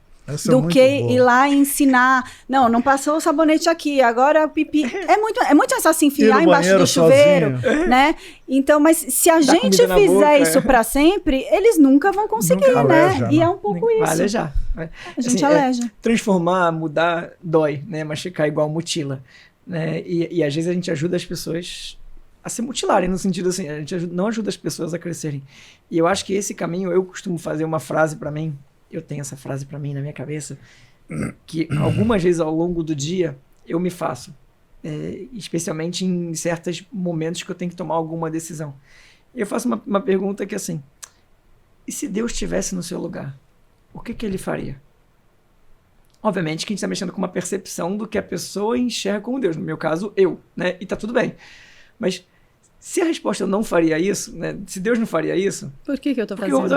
Do que ir lá e ensinar. Não passou o sabonete aqui, agora o pipi. É muito mais fácil enfiar embaixo do chuveiro, né? Então, mas se a gente fizer isso para sempre, eles nunca vão conseguir, né? Aleja, e é um pouco isso. Vai alejar. A gente aleja. Transformar, mudar, dói, né? Mas ficar igual mutila. Né? E às vezes a gente ajuda as pessoas a se mutilarem, no sentido assim, a gente não ajuda as pessoas a crescerem. E eu acho que esse caminho, eu costumo fazer uma frase para mim. Eu tenho essa frase para mim na minha cabeça, que algumas vezes ao longo do dia eu me faço, especialmente em certos momentos que eu tenho que tomar alguma decisão. Eu faço uma pergunta que é assim, e se Deus estivesse no seu lugar, o que ele faria? Obviamente que a gente está mexendo com uma percepção do que a pessoa enxerga como Deus, no meu caso, eu, né? E tá tudo bem. Mas se a resposta não faria isso, né? Se Deus não faria isso... Por que eu estou fazendo?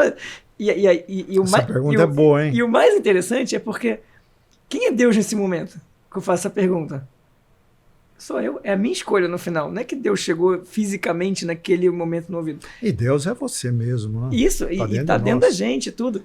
Essa pergunta é boa, hein? E o mais interessante é porque quem é Deus nesse momento que eu faço essa pergunta? Sou eu, é a minha escolha no final. Não é que Deus chegou fisicamente naquele momento no ouvido. E Deus é você mesmo, né? Isso, e tá dentro da gente, tudo.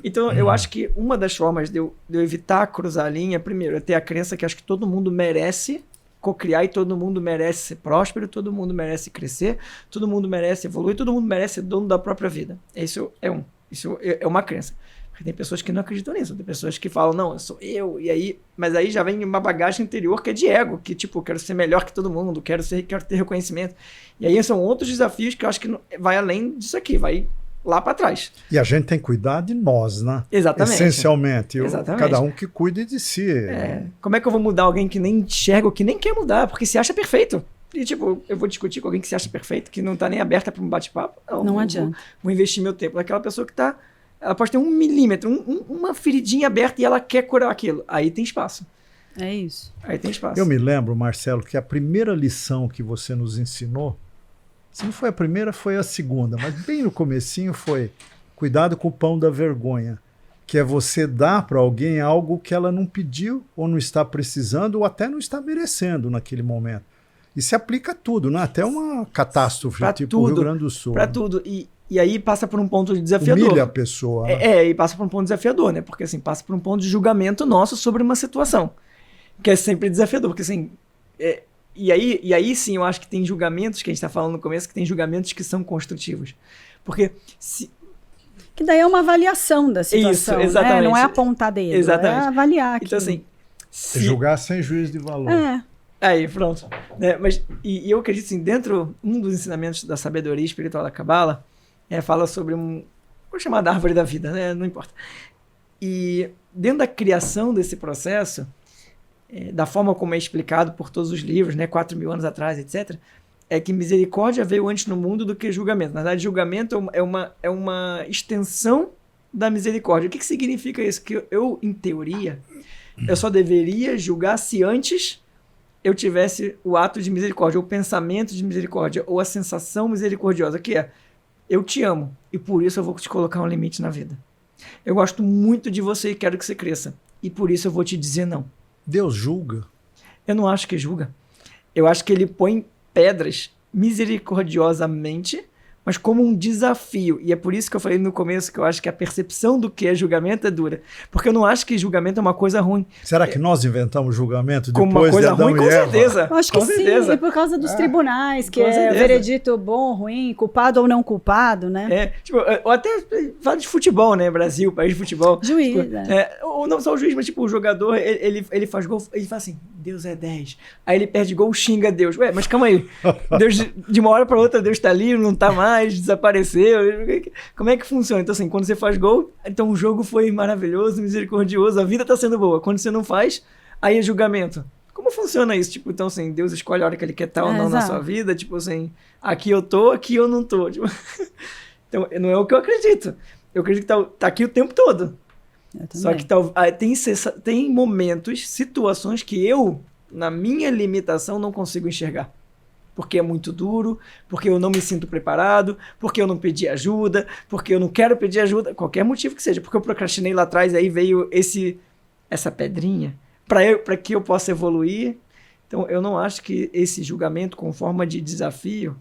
Então, eu acho que uma das formas de eu evitar cruzar a linha, primeiro, é ter a crença que acho que todo mundo merece cocriar e todo mundo merece ser próspero, todo mundo merece crescer, todo mundo merece evoluir, todo mundo merece ser dono da própria vida. Isso é uma crença. Porque tem pessoas que não acreditam nisso, tem pessoas que falam, não, eu sou eu, e aí, mas aí já vem uma bagagem interior que é de ego, que tipo, eu quero ser melhor que todo mundo, quero ter reconhecimento. E aí são outros desafios que eu acho que vai além disso aqui, vai lá para trás. E a gente tem que cuidar de nós, né? Exatamente. Essencialmente. Exatamente. Cada um que cuide de si. Como é que eu vou mudar alguém que nem enxerga, que nem quer mudar, porque se acha perfeito? E tipo, eu vou discutir com alguém que se acha perfeito, que não tá nem aberta para um bate-papo? Não adianta. Vou investir meu tempo naquela pessoa que tá... Ela pode ter 1 milímetro, uma feridinha aberta e ela quer curar aquilo. Aí tem espaço. É isso. Aí tem espaço. Eu me lembro, Marcelo, que a primeira lição que você nos ensinou, se não foi a primeira, foi a segunda, mas bem no comecinho foi cuidado com o pão da vergonha, que é você dar para alguém algo que ela não pediu, ou não está precisando, ou até não está merecendo naquele momento. E se aplica a tudo, né? Até uma catástrofe, pra tipo o Rio Grande do Sul. Para tudo. E aí passa por um ponto desafiador. Humilha a pessoa. Né? E passa por um ponto desafiador, né? Porque assim, passa por um ponto de julgamento nosso sobre uma situação. Que é sempre desafiador, porque assim... E aí sim, eu acho que tem julgamentos, que a gente está falando no começo, que tem julgamentos que são construtivos. Porque que daí é uma avaliação da situação, isso, exatamente. Né? Não é apontar dedo, exatamente. É avaliar aquilo. Então assim... Julgar sem juízo de valor. Aí, pronto. Mas, e eu acredito assim, dentro, um dos ensinamentos da sabedoria espiritual da Cabala, fala sobre vou chamar da árvore da vida, né? Não importa. E dentro da criação desse processo, da forma como é explicado por todos os livros, né, 4.000 anos atrás, etc., é que misericórdia veio antes no mundo do que julgamento. Na verdade, julgamento é uma extensão da misericórdia. O que significa isso? Que eu, em teoria, eu só deveria julgar se antes eu tivesse o ato de misericórdia, ou o pensamento de misericórdia, ou a sensação misericordiosa, que é, eu te amo, e por isso eu vou te colocar um limite na vida. Eu gosto muito de você e quero que você cresça, e por isso eu vou te dizer não. Deus julga? Eu não acho que julga. Eu acho que ele põe pedras misericordiosamente, mas como um desafio. E é por isso que eu falei no começo que eu acho que a percepção do que é julgamento é dura. Porque eu não acho que julgamento é uma coisa ruim. Será que nós inventamos julgamento como depois uma coisa de Adão ruim? e Com Eva? certeza. Eu acho que sim, e por causa dos tribunais, que é veredito bom, ruim, culpado ou não culpado, né? Ou até fala de futebol, né? Brasil, país de futebol. Juiz, ou não só o juiz, mas tipo, o jogador, ele faz gol, ele fala assim, Deus é 10. Aí ele perde gol, xinga Deus. Ué, mas calma aí. Deus, de uma hora para outra, Deus tá ali, não tá mais. mais, desapareceu. Como é que funciona? Então, assim, quando você faz gol, então o jogo foi maravilhoso, misericordioso, a vida tá sendo boa. Quando você não faz, aí é julgamento. Como funciona isso? Tipo, então, assim, Deus escolhe a hora que ele quer estar ou não na sua vida. Tipo assim, aqui eu tô, aqui eu não tô. Tipo... Então, não é o que eu acredito. Eu acredito que tá aqui o tempo todo. Só que tem momentos, situações que eu, na minha limitação, não consigo enxergar. Porque é muito duro, porque eu não me sinto preparado, porque eu não pedi ajuda, porque eu não quero pedir ajuda, qualquer motivo que seja. Porque eu procrastinei lá atrás, aí veio essa pedrinha para que eu possa evoluir. Então, eu não acho que esse julgamento com forma de desafio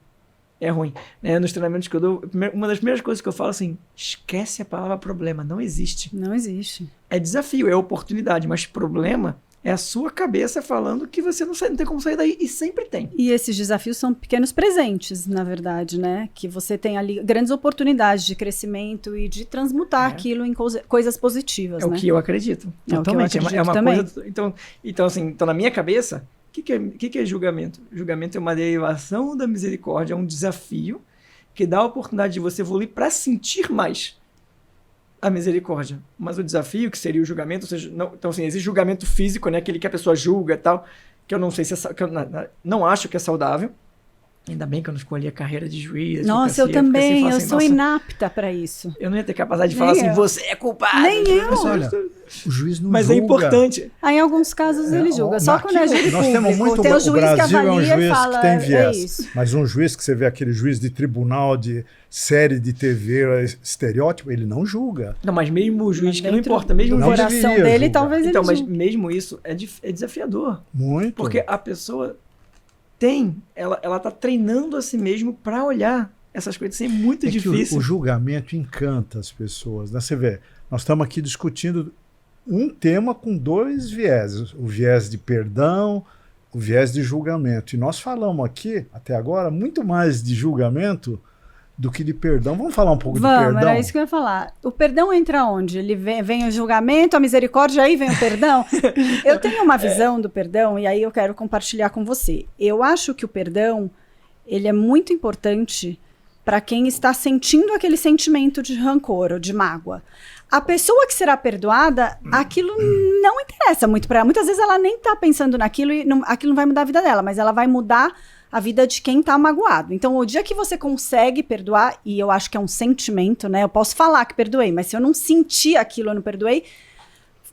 é ruim. Nos treinamentos que eu dou, uma das primeiras coisas que eu falo assim, esquece a palavra problema, não existe. Não existe. É desafio, é oportunidade, mas problema é a sua cabeça falando que você não tem como sair daí, e sempre tem. E esses desafios são pequenos presentes, na verdade, né? Que você tem ali grandes oportunidades de crescimento e de transmutar aquilo em coisas positivas, né? O que eu acredito. Totalmente. É uma também. Coisa... Então, assim, na minha cabeça, o que é julgamento? Julgamento é uma derivação da misericórdia, é um desafio que dá a oportunidade de você evoluir para sentir mais a misericórdia. Mas o desafio, que seria o julgamento, ou seja, então assim, existe julgamento físico, né, aquele que a pessoa julga e tal, que eu não sei se que eu não acho que é saudável. Ainda bem que eu não escolhi a carreira de juiz. Nossa, eu também, eu sou inapta para isso. Eu não ia ter capacidade de falar assim, você é culpado. Nem eu. Mas olha, o juiz não Mas julga. é importante. Em alguns casos ele julga, só quando é júri nós público. Temos muito, tem o o juiz Brasil que avalia é um juiz e fala, que tem viés. isso. Mas um juiz que você vê, aquele juiz de tribunal, de série de TV, estereótipo, ele não julga. Não, mas mesmo o juiz, que não importa, mesmo o coração dele, talvez ele mas julgue. mesmo isso é desafiador. Muito. Porque a pessoa ela tá treinando a si mesmo para olhar essas coisas. Isso é muito difícil. O julgamento encanta as pessoas, né? Você vê, nós estamos aqui discutindo um tema com dois vieses, o viés de perdão, o viés de julgamento. E nós falamos aqui, até agora, muito mais de julgamento do que de perdão. Vamos falar um pouco de perdão? Era isso que eu ia falar. O perdão entra onde? Ele vem o julgamento, a misericórdia, aí vem o perdão? Eu tenho uma visão do perdão, e aí eu quero compartilhar com você. Eu acho que o perdão, ele é muito importante para quem está sentindo aquele sentimento de rancor ou de mágoa. A pessoa que será perdoada, aquilo não interessa muito para ela. Muitas vezes ela nem está pensando naquilo e aquilo não vai mudar a vida dela, mas ela vai mudar a vida de quem tá magoado. Então, o dia que você consegue perdoar, e eu acho que é um sentimento, né? Eu posso falar que perdoei, mas se eu não sentir aquilo, eu não perdoei,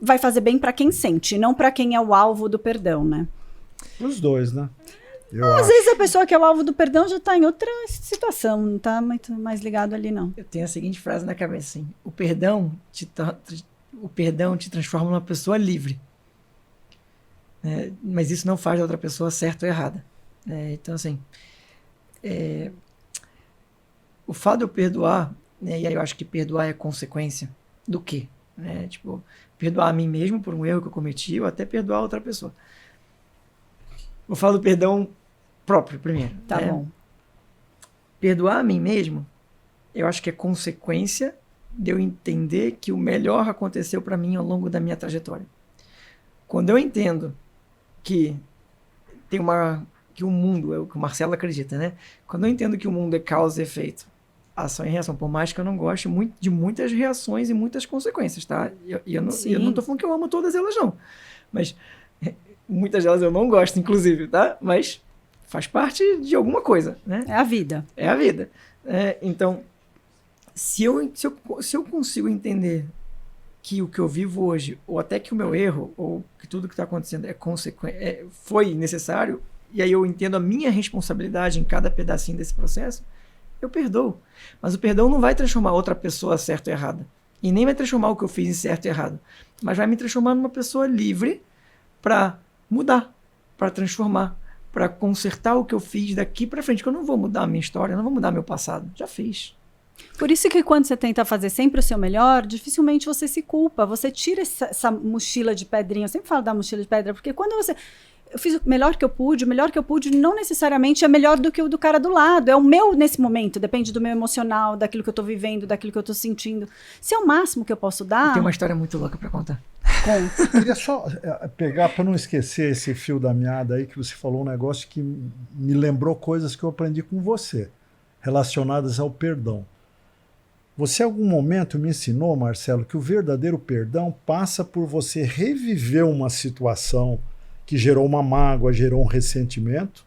vai fazer bem para quem sente, não para quem é o alvo do perdão, né? Os dois, né? Às vezes a pessoa que é o alvo do perdão já tá em outra situação, não tá muito mais ligado ali, não. Eu tenho a seguinte frase na cabeça, assim, o perdão te transforma numa pessoa livre. Mas isso não faz da outra pessoa certa ou errada. Então, assim, o fato de eu perdoar, né, e aí eu acho que perdoar é consequência do quê? Tipo, perdoar a mim mesmo por um erro que eu cometi ou até perdoar outra pessoa. Vou falar do perdão próprio primeiro. Tá bom. Perdoar a mim mesmo, eu acho que é consequência de eu entender que o melhor aconteceu para mim ao longo da minha trajetória. Quando eu entendo que que o mundo, é o que o Marcelo acredita, né? Quando eu entendo que o mundo é causa e efeito, ação e reação, por mais que eu não goste de muitas reações e muitas consequências, tá? Eu não tô falando que eu amo todas elas, não. Mas muitas delas eu não gosto, inclusive, tá? Mas faz parte de alguma coisa, né? É a vida. É a vida. Então, se eu consigo entender que o que eu vivo hoje, ou até que o meu erro, ou que tudo que está acontecendo foi necessário, e aí eu entendo a minha responsabilidade em cada pedacinho desse processo, eu perdoo. Mas o perdão não vai transformar outra pessoa certa ou errada. E nem vai transformar o que eu fiz em certo e errado. Mas vai me transformar numa pessoa livre para mudar, para transformar, para consertar o que eu fiz daqui para frente. Que eu não vou mudar a minha história, eu não vou mudar meu passado. Já fiz. Por isso que quando você tenta fazer sempre o seu melhor, dificilmente você se culpa. Você tira essa mochila de pedrinha. Eu sempre falo da mochila de pedra, porque quando você... Eu fiz o melhor que eu pude não necessariamente é melhor do que o do cara do lado. É o meu nesse momento, depende do meu emocional, daquilo que eu tô vivendo, daquilo que eu tô sentindo. Se é o máximo que eu posso dar... Tem uma história muito louca para contar. Eu queria só pegar, para não esquecer esse fio da meada aí, que você falou um negócio que me lembrou coisas que eu aprendi com você. relacionadas ao perdão. Você, em algum momento, me ensinou, Marcelo, que o verdadeiro perdão passa por você reviver uma situação que gerou uma mágoa, gerou um ressentimento,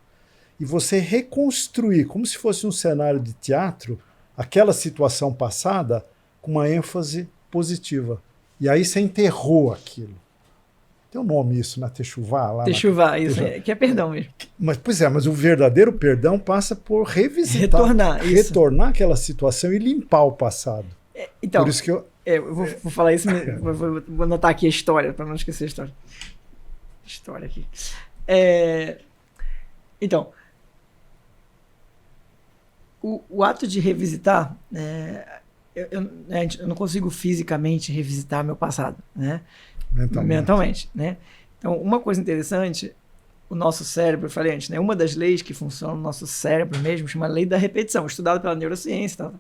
e você reconstruir, como se fosse um cenário de teatro, aquela situação passada com uma ênfase positiva. E aí você enterrou aquilo. Tem um nome isso na Techuvá? Techuvá, isso aí, que é perdão mesmo. Mas o verdadeiro perdão passa por revisitar, retornar aquela situação e limpar o passado. Então, por isso que eu vou falar isso, vou anotar aqui a história, para não esquecer a história. História aqui. Então, o ato de revisitar, eu não consigo fisicamente revisitar meu passado, né? Mentalmente, né? Então, uma coisa interessante, o nosso cérebro, eu falei antes, né? Uma das leis que funciona no nosso cérebro mesmo chama lei da repetição, estudada pela neurociência, tá?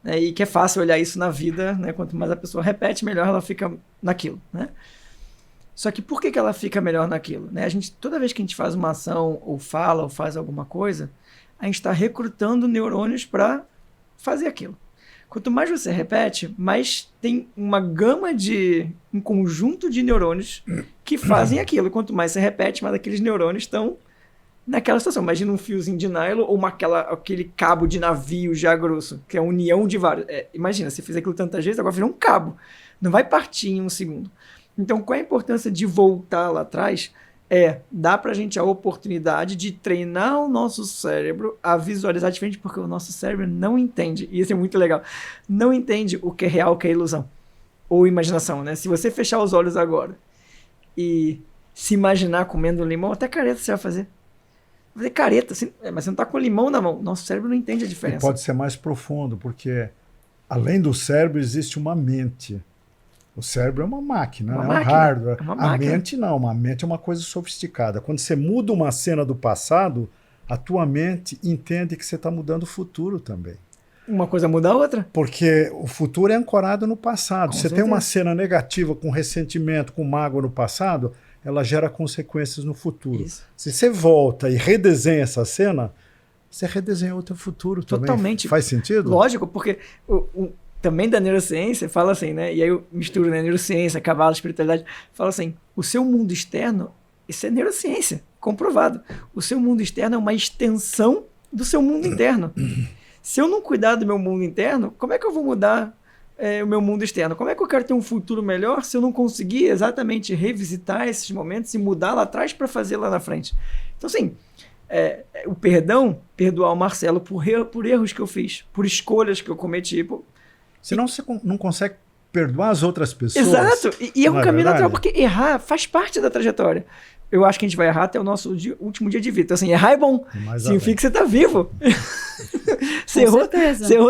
Né? E que é fácil olhar isso na vida, né? Quanto mais a pessoa repete, melhor ela fica naquilo, né? Só que por que ela fica melhor naquilo? Né? Toda vez que a gente faz uma ação, ou fala, ou faz alguma coisa, a gente está recrutando neurônios para fazer aquilo. Quanto mais você repete, mais tem um conjunto de neurônios que fazem aquilo. Quanto mais você repete, mais aqueles neurônios estão naquela situação. Imagina um fiozinho de nylon ou aquele cabo de navio já grosso, que é a união de vários. Imagina, você fez aquilo tantas vezes, agora virou um cabo. Não vai partir em um segundo. Então, qual é a importância de voltar lá atrás? Dá pra gente a oportunidade de treinar o nosso cérebro a visualizar diferente, porque o nosso cérebro não entende, e isso é muito legal, não entende o que é real, o que é ilusão, ou imaginação, né? Se você fechar os olhos agora e se imaginar comendo limão, até careta você vai fazer. Vai fazer careta, assim, mas você não tá com limão na mão, nosso cérebro não entende a diferença. E pode ser mais profundo, porque além do cérebro existe uma mente. O cérebro é uma máquina, é um hardware. A mente não, a mente é uma coisa sofisticada. Quando você muda uma cena do passado, a tua mente entende que você está mudando o futuro também. Uma coisa muda a outra. Porque o futuro é ancorado no passado. Você tem uma cena negativa com ressentimento, com mágoa no passado, ela gera consequências no futuro. Isso. Se você volta e redesenha essa cena, você redesenhou o teu futuro também. Totalmente. Faz sentido? Lógico, porque também da neurociência, fala assim, né? E aí eu misturo, né? Neurociência, cavalo, espiritualidade. Fala assim, o seu mundo externo, isso é neurociência, comprovado. O seu mundo externo é uma extensão do seu mundo interno. Se eu não cuidar do meu mundo interno, como é que eu vou mudar o meu mundo externo? Como é que eu quero ter um futuro melhor se eu não conseguir exatamente revisitar esses momentos e mudar lá atrás para fazer lá na frente? Então, assim, o perdão, perdoar o Marcelo por erros que eu fiz, por escolhas que eu cometi, senão você não consegue perdoar as outras pessoas. Exato. E é um caminho natural, porque errar faz parte da trajetória. Eu acho que a gente vai errar até o nosso último dia de vida. Então, assim, errar é bom. Significa que você está vivo. Você errou,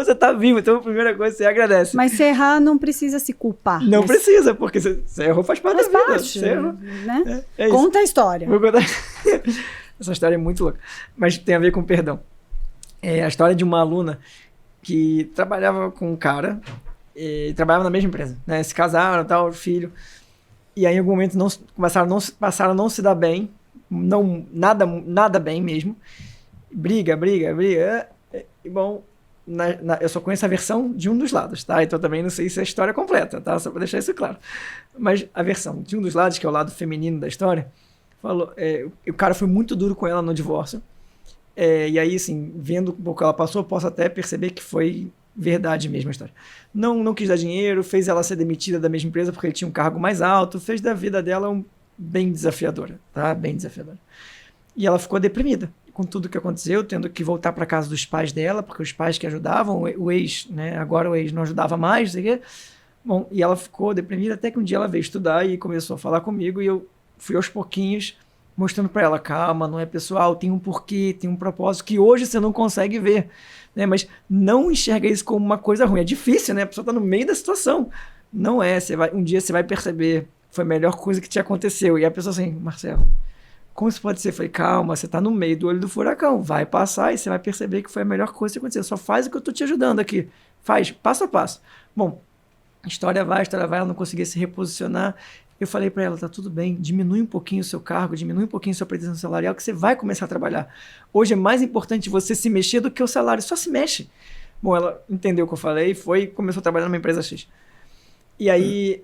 você está vivo. Então, a primeira coisa, você agradece. Mas se errar, não precisa se culpar. Não precisa, porque você errou, faz parte da vida. Você errou. Né? Conta a história. Vou contar. Essa história é muito louca. Mas tem a ver com perdão. É a história de uma aluna que trabalhava com um cara, e trabalhava na mesma empresa, né? Se casaram, tal, filho, e aí em algum momento passaram a não se dar bem, nada bem mesmo, briga, e bom, eu só conheço a versão de um dos lados, tá? Então também não sei se é a história completa, tá? Só para deixar isso claro. Mas a versão de um dos lados, que é o lado feminino da história, falou, o cara foi muito duro com ela no divórcio. E aí, assim, vendo o que ela passou, posso até perceber que foi verdade mesmo a história. Não quis dar dinheiro, fez ela ser demitida da mesma empresa porque ele tinha um cargo mais alto, fez da vida dela bem desafiadora, tá? Bem desafiadora. E ela ficou deprimida com tudo que aconteceu, tendo que voltar para casa dos pais dela, porque os pais que ajudavam, o ex, né? Agora o ex não ajudava mais, não sei o quê. Bom, e ela ficou deprimida até que um dia ela veio estudar e começou a falar comigo, e eu fui aos pouquinhos mostrando para ela, calma, não é pessoal, tem um porquê, tem um propósito que hoje você não consegue ver, né? Mas não enxerga isso como uma coisa ruim. É difícil, né? A pessoa está no meio da situação. Não é. Um dia você vai perceber, foi a melhor coisa que te aconteceu. E a pessoa assim, Marcelo, como isso pode ser? Eu falei, calma, você está no meio do olho do furacão, vai passar e você vai perceber que foi a melhor coisa que aconteceu. Só faz o que eu estou te ajudando aqui. Faz, passo a passo. Bom, a história vai, ela não conseguia se reposicionar. Eu falei para ela, tá tudo bem, diminui um pouquinho o seu cargo, diminui um pouquinho a sua pretensão salarial, que você vai começar a trabalhar. Hoje é mais importante você se mexer do que o salário, só se mexe. Bom, ela entendeu o que eu falei, começou a trabalhar numa empresa X. E aí,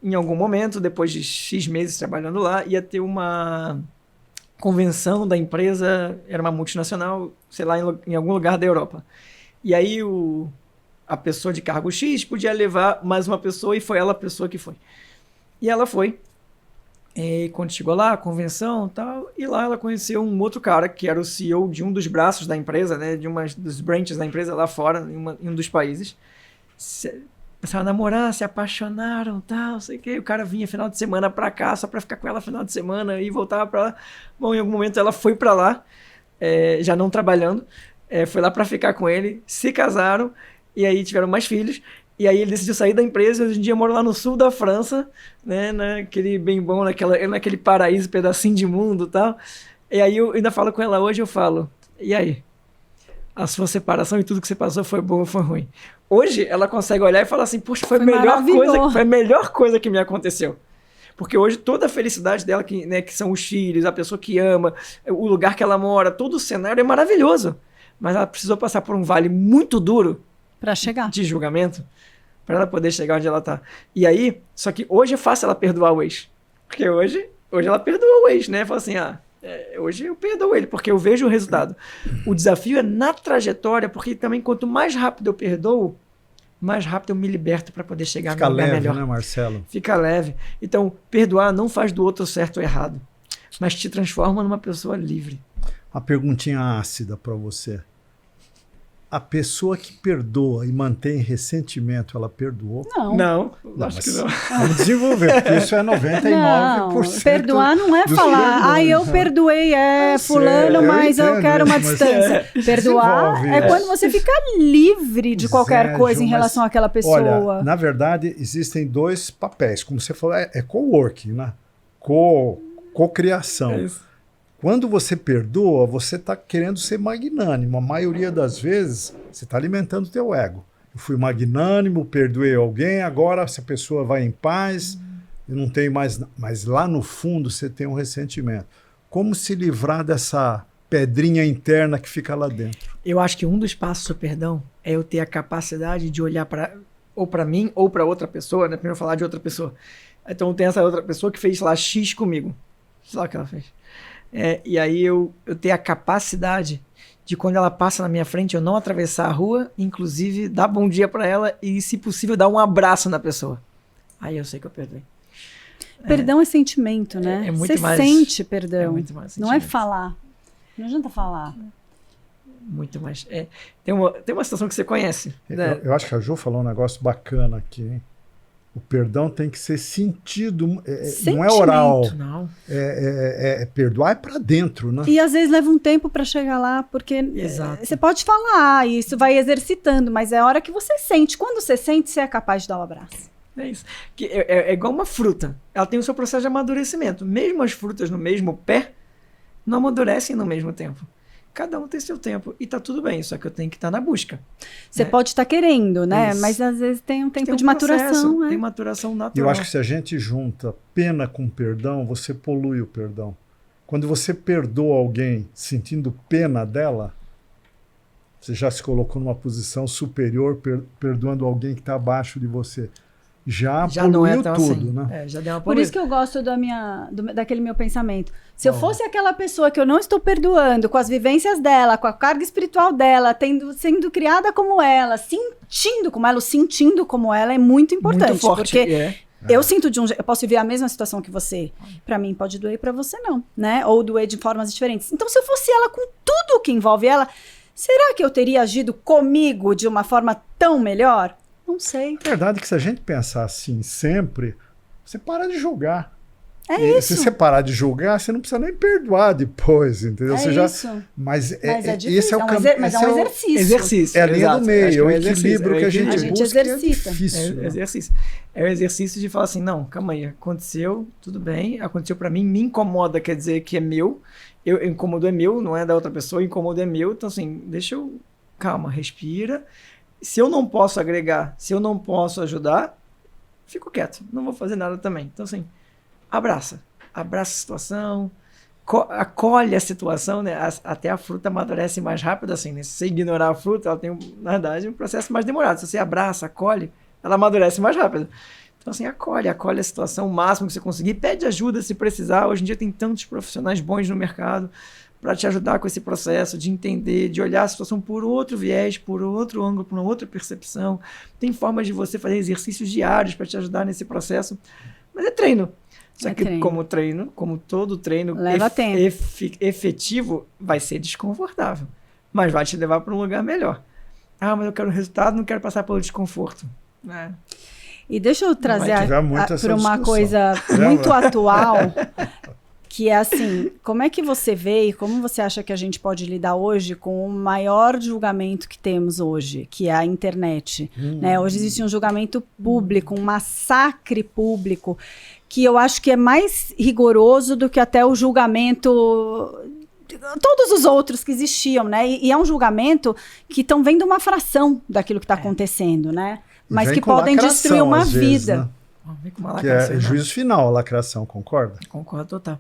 em algum momento, depois de X meses trabalhando lá, ia ter uma convenção da empresa, era uma multinacional, sei lá, em algum lugar da Europa. E aí a pessoa de cargo X podia levar mais uma pessoa, e foi ela a pessoa que foi. E ela foi. E quando chegou lá, a convenção e tal, e lá ela conheceu um outro cara, que era o CEO de um dos braços da empresa, né, de uma dos branches da empresa lá fora, em um dos países. Começaram a namorar, se apaixonaram, tal, sei o quê. O cara vinha final de semana pra cá, só pra ficar com ela final de semana, e voltava pra lá. Bom, em algum momento ela foi pra lá, já não trabalhando, foi lá pra ficar com ele, se casaram, e aí tiveram mais filhos. E aí ele decidiu sair da empresa, e hoje em dia mora lá no sul da França, né, naquele bem bom, naquele paraíso, pedacinho de mundo e tal. E aí eu ainda falo com ela hoje, eu falo, e aí? A sua separação e tudo que você passou foi bom ou foi ruim? Hoje ela consegue olhar e falar assim, poxa, foi a melhor coisa que me aconteceu. Porque hoje toda a felicidade dela, que são os filhos, a pessoa que ama, o lugar que ela mora, todo o cenário é maravilhoso. Mas ela precisou passar por um vale muito duro para chegar de julgamento, para ela poder chegar onde ela está. E aí, só que hoje é fácil ela perdoar o ex. Porque hoje ela perdoa o ex, né? Fala assim, hoje eu perdoo ele, porque eu vejo o resultado. O desafio é na trajetória, porque também quanto mais rápido eu perdoo, mais rápido eu me liberto para poder chegar no lugar melhor. Fica leve, né, Marcelo? Fica leve. Então, perdoar não faz do outro certo ou errado, mas te transforma numa pessoa livre. Uma perguntinha ácida para você. A pessoa que perdoa e mantém ressentimento, ela perdoou? Não, acho que não. Vamos desenvolver, porque isso é 99%. Não, perdoar não é falar, eu perdoei, fulano, mas eu quero uma distância. Perdoar é quando você fica livre de qualquer coisa em relação àquela pessoa. Olha, na verdade, existem dois papéis. Como você falou, é co-working, né? Co-criação. É isso. Quando você perdoa, você está querendo ser magnânimo. A maioria das vezes, você está alimentando o teu ego. Eu fui magnânimo, perdoei alguém, agora essa pessoa vai em paz, eu não tenho mais... Mas lá no fundo você tem um ressentimento. Como se livrar dessa pedrinha interna que fica lá dentro? Eu acho que um dos passos do perdão é eu ter a capacidade de olhar ou para mim ou para outra pessoa, né? Primeiro falar de outra pessoa. Então tem essa outra pessoa que fez lá X comigo. Sei lá o que ela fez. E aí eu tenho a capacidade de, quando ela passa na minha frente, eu não atravessar a rua, inclusive dar bom dia para ela e, se possível, dar um abraço na pessoa. Aí eu sei que eu perdoei. Perdão é sentimento, né? Você sente perdão. É muito mais não é falar. Não adianta falar. Muito mais. Tem uma situação que você conhece. Né? Eu acho que a Jo falou um negócio bacana aqui, hein? O perdão tem que ser sentido, não é oral. Não. Perdoar é para dentro, né? E às vezes leva um tempo para chegar lá, porque você pode falar, e isso vai exercitando, mas é a hora que você sente. Quando você sente, você é capaz de dar o abraço. É isso. É igual uma fruta. Ela tem o seu processo de amadurecimento. Mesmo as frutas no mesmo pé não amadurecem no mesmo tempo. Cada um tem seu tempo e tá tudo bem, só que eu tenho que estar na busca. Você pode estar querendo, né? Isso. Mas às vezes tem um tempo de maturação. Tem maturação natural. Eu acho que se a gente junta pena com perdão, você polui o perdão. Quando você perdoa alguém sentindo pena dela, você já se colocou numa posição superior, perdoando alguém que está abaixo de você. Já poluiu tudo, assim, né? Já deu uma Por isso que eu gosto daquele meu pensamento. Se eu fosse aquela pessoa que eu não estou perdoando, com as vivências dela, com a carga espiritual dela, sendo criada como ela, sentindo como ela, é muito importante. Muito forte, porque eu sinto de um jeito, eu posso viver a mesma situação que você. Para mim pode doer, para você não, né? Ou doer de formas diferentes. Então, se eu fosse ela com tudo que envolve ela, será que eu teria agido comigo de uma forma tão melhor? Não sei. É verdade que se a gente pensar assim sempre, você para de julgar. Isso. Se você parar de julgar, você não precisa nem perdoar depois, entendeu? Isso. Mas esse é o caminho. Mas é um exercício. É a linha do meio, é o equilíbrio que a gente busca. Exercita. É difícil. Exercício. É o exercício de falar assim, não, calma aí, aconteceu, tudo bem, aconteceu pra mim, me incomoda, quer dizer que é meu, incomodo é meu, não é da outra pessoa, incomodo é meu, então assim, calma, respira. Se eu não posso agregar, se eu não posso ajudar, fico quieto, não vou fazer nada também. Então, assim, abraça a situação, acolhe a situação, né? Até a fruta amadurece mais rápido, assim, né? Se você ignorar a fruta, ela tem, na verdade, um processo mais demorado. Se você abraça, acolhe, ela amadurece mais rápido. Então, assim, acolhe a situação o máximo que você conseguir, pede ajuda se precisar. Hoje em dia tem tantos profissionais bons no mercado para te ajudar com esse processo de entender, de olhar a situação por outro viés, por outro ângulo, por uma outra percepção. Tem formas de você fazer exercícios diários para te ajudar nesse processo. Mas é treino. Só que como todo treino efetivo, vai ser desconfortável. Mas vai te levar para um lugar melhor. Ah, mas eu quero resultado, não quero passar pelo desconforto. E deixa eu trazer para uma coisa Já muito atual, que é assim, como é que você vê e como você acha que a gente pode lidar hoje com o maior julgamento que temos hoje, que é a internet, né? Hoje existe um julgamento público, um massacre público, que eu acho que é mais rigoroso do que até o julgamento, todos os outros que existiam, né? E é um julgamento que estão vendo uma fração daquilo que está acontecendo, né? Mas que podem destruir uma vida. Né? Que é juízo final, a lacração, concorda? Concordo total.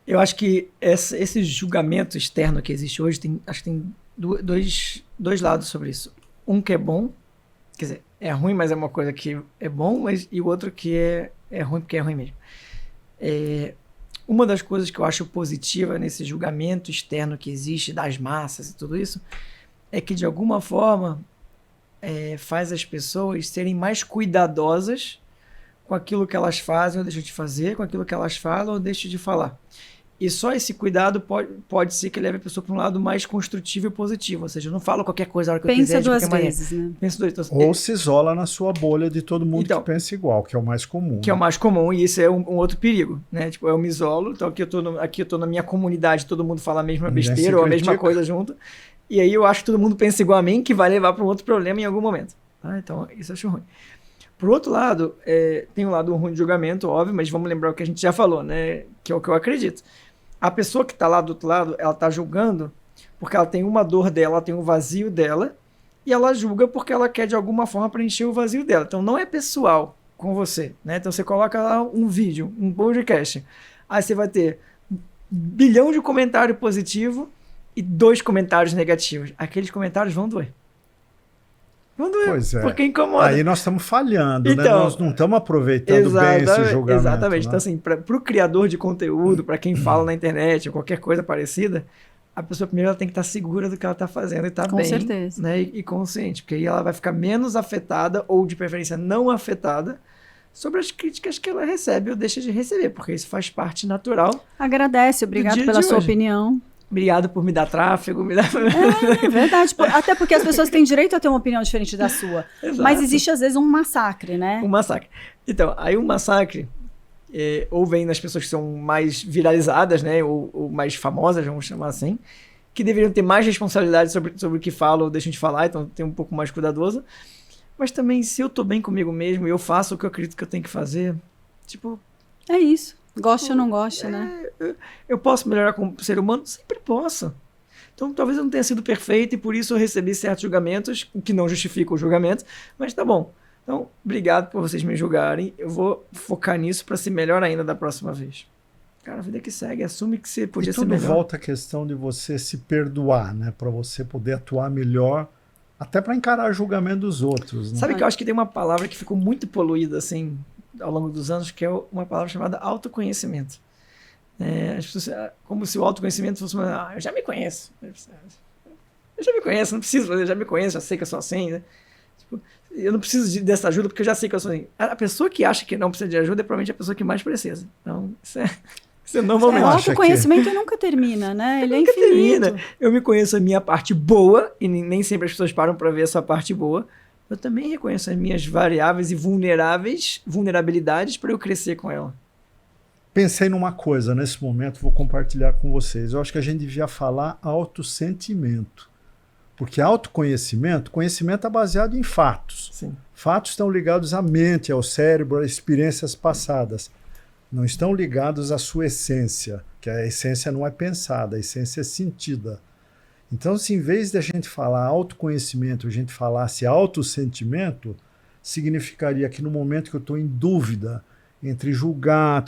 Eu acho que esse julgamento externo que existe hoje, acho que tem dois lados sobre isso. Um que é bom, quer dizer, é ruim, mas é uma coisa que é bom, e o outro que é ruim porque é ruim mesmo. Uma das coisas que eu acho positiva nesse julgamento externo que existe das massas e tudo isso, é que de alguma forma faz as pessoas serem mais cuidadosas com aquilo que elas fazem ou deixam de fazer, com aquilo que elas falam ou deixam de falar. E só esse cuidado pode ser que leve a pessoa para um lado mais construtivo e positivo. Ou seja, eu não falo qualquer coisa a hora que eu quiser, de qualquer maneira. Pensa duas vezes, né? Pensa duas vezes. Ou se isola na sua bolha de todo mundo que pensa igual, que é o mais comum. Que é o mais comum, e isso é um outro perigo, né? Tipo, eu me isolo, então aqui eu tô na minha comunidade, todo mundo fala a mesma besteira ou a mesma coisa junto. E aí eu acho que todo mundo pensa igual a mim, que vai levar para um outro problema em algum momento. Então, isso eu acho ruim. Por outro lado, tem um lado ruim de julgamento, óbvio, mas vamos lembrar o que a gente já falou, né? Que é o que eu acredito. A pessoa que está lá do outro lado, ela está julgando porque ela tem uma dor dela, ela tem um vazio dela, e ela julga porque ela quer de alguma forma preencher o vazio dela. Então não é pessoal com você, né? Então você coloca lá um vídeo, um podcast, aí você vai ter 1 bilhão de comentário positivo e 2 comentários negativos. Aqueles comentários vão doer. Vão doer, pois é. Porque incomoda. Aí nós estamos falhando, né? Nós não estamos aproveitando bem esse julgamento. Exatamente. Né? Então, assim, para o criador de conteúdo, para quem fala na internet ou qualquer coisa parecida, a pessoa primeiro ela tem que estar segura do que ela está fazendo e estar bem. Com certeza. Né? E consciente, porque aí ela vai ficar menos afetada, ou de preferência não afetada, sobre as críticas que ela recebe ou deixa de receber, porque isso faz parte natural. Agradece, obrigado pela sua opinião. Obrigado por me dar tráfego. É verdade. Até porque as pessoas têm direito a ter uma opinião diferente da sua. Exato. Mas existe, às vezes, um massacre, né? Um massacre. Então, aí um massacre, ou vem nas pessoas que são mais viralizadas, né? Ou mais famosas, vamos chamar assim, que deveriam ter mais responsabilidade sobre o que falam ou deixam de falar, então tem um pouco mais cuidadoso. Mas também, se eu tô bem comigo mesmo e eu faço o que eu acredito que eu tenho que fazer, tipo... É isso. Goste ou não goste, né? Eu posso melhorar como ser humano? Sempre posso. Então, talvez eu não tenha sido perfeito e por isso eu recebi certos julgamentos, que não justificam o julgamento, mas tá bom. Então, obrigado por vocês me julgarem. Eu vou focar nisso para ser melhor ainda da próxima vez. Cara, a vida que segue, assume que você podia ser melhor. E tudo volta à questão de você se perdoar, né? Para você poder atuar melhor, até para encarar o julgamento dos outros. Né? Sabe que eu acho que tem uma palavra que ficou muito poluída, assim, ao longo dos anos, que é uma palavra chamada autoconhecimento. As pessoas, como se o autoconhecimento fosse uma... eu já me conheço. Eu já me conheço, não preciso, eu já me conheço, já sei que eu sou assim, né? Tipo, eu não preciso dessa ajuda porque eu já sei que eu sou assim. A pessoa que acha que não precisa de ajuda é provavelmente a pessoa que mais precisa. Então, isso é normalmente... O autoconhecimento nunca termina, né? Ele é infinito. Termina. Eu me conheço a minha parte boa, e nem sempre as pessoas param para ver essa parte boa. Eu também reconheço as minhas variáveis e vulnerabilidades para eu crescer com ela. Pensei numa coisa nesse momento, vou compartilhar com vocês. Eu acho que a gente devia falar autossentimento. Porque autoconhecimento, conhecimento é baseado em fatos. Sim. Fatos estão ligados à mente, ao cérebro, a experiências passadas. Não estão ligados à sua essência, que a essência não é pensada, a essência é sentida. Então, se em vez de a gente falar autoconhecimento, a gente falasse autossentimento, significaria que no momento que eu estou em dúvida entre julgar,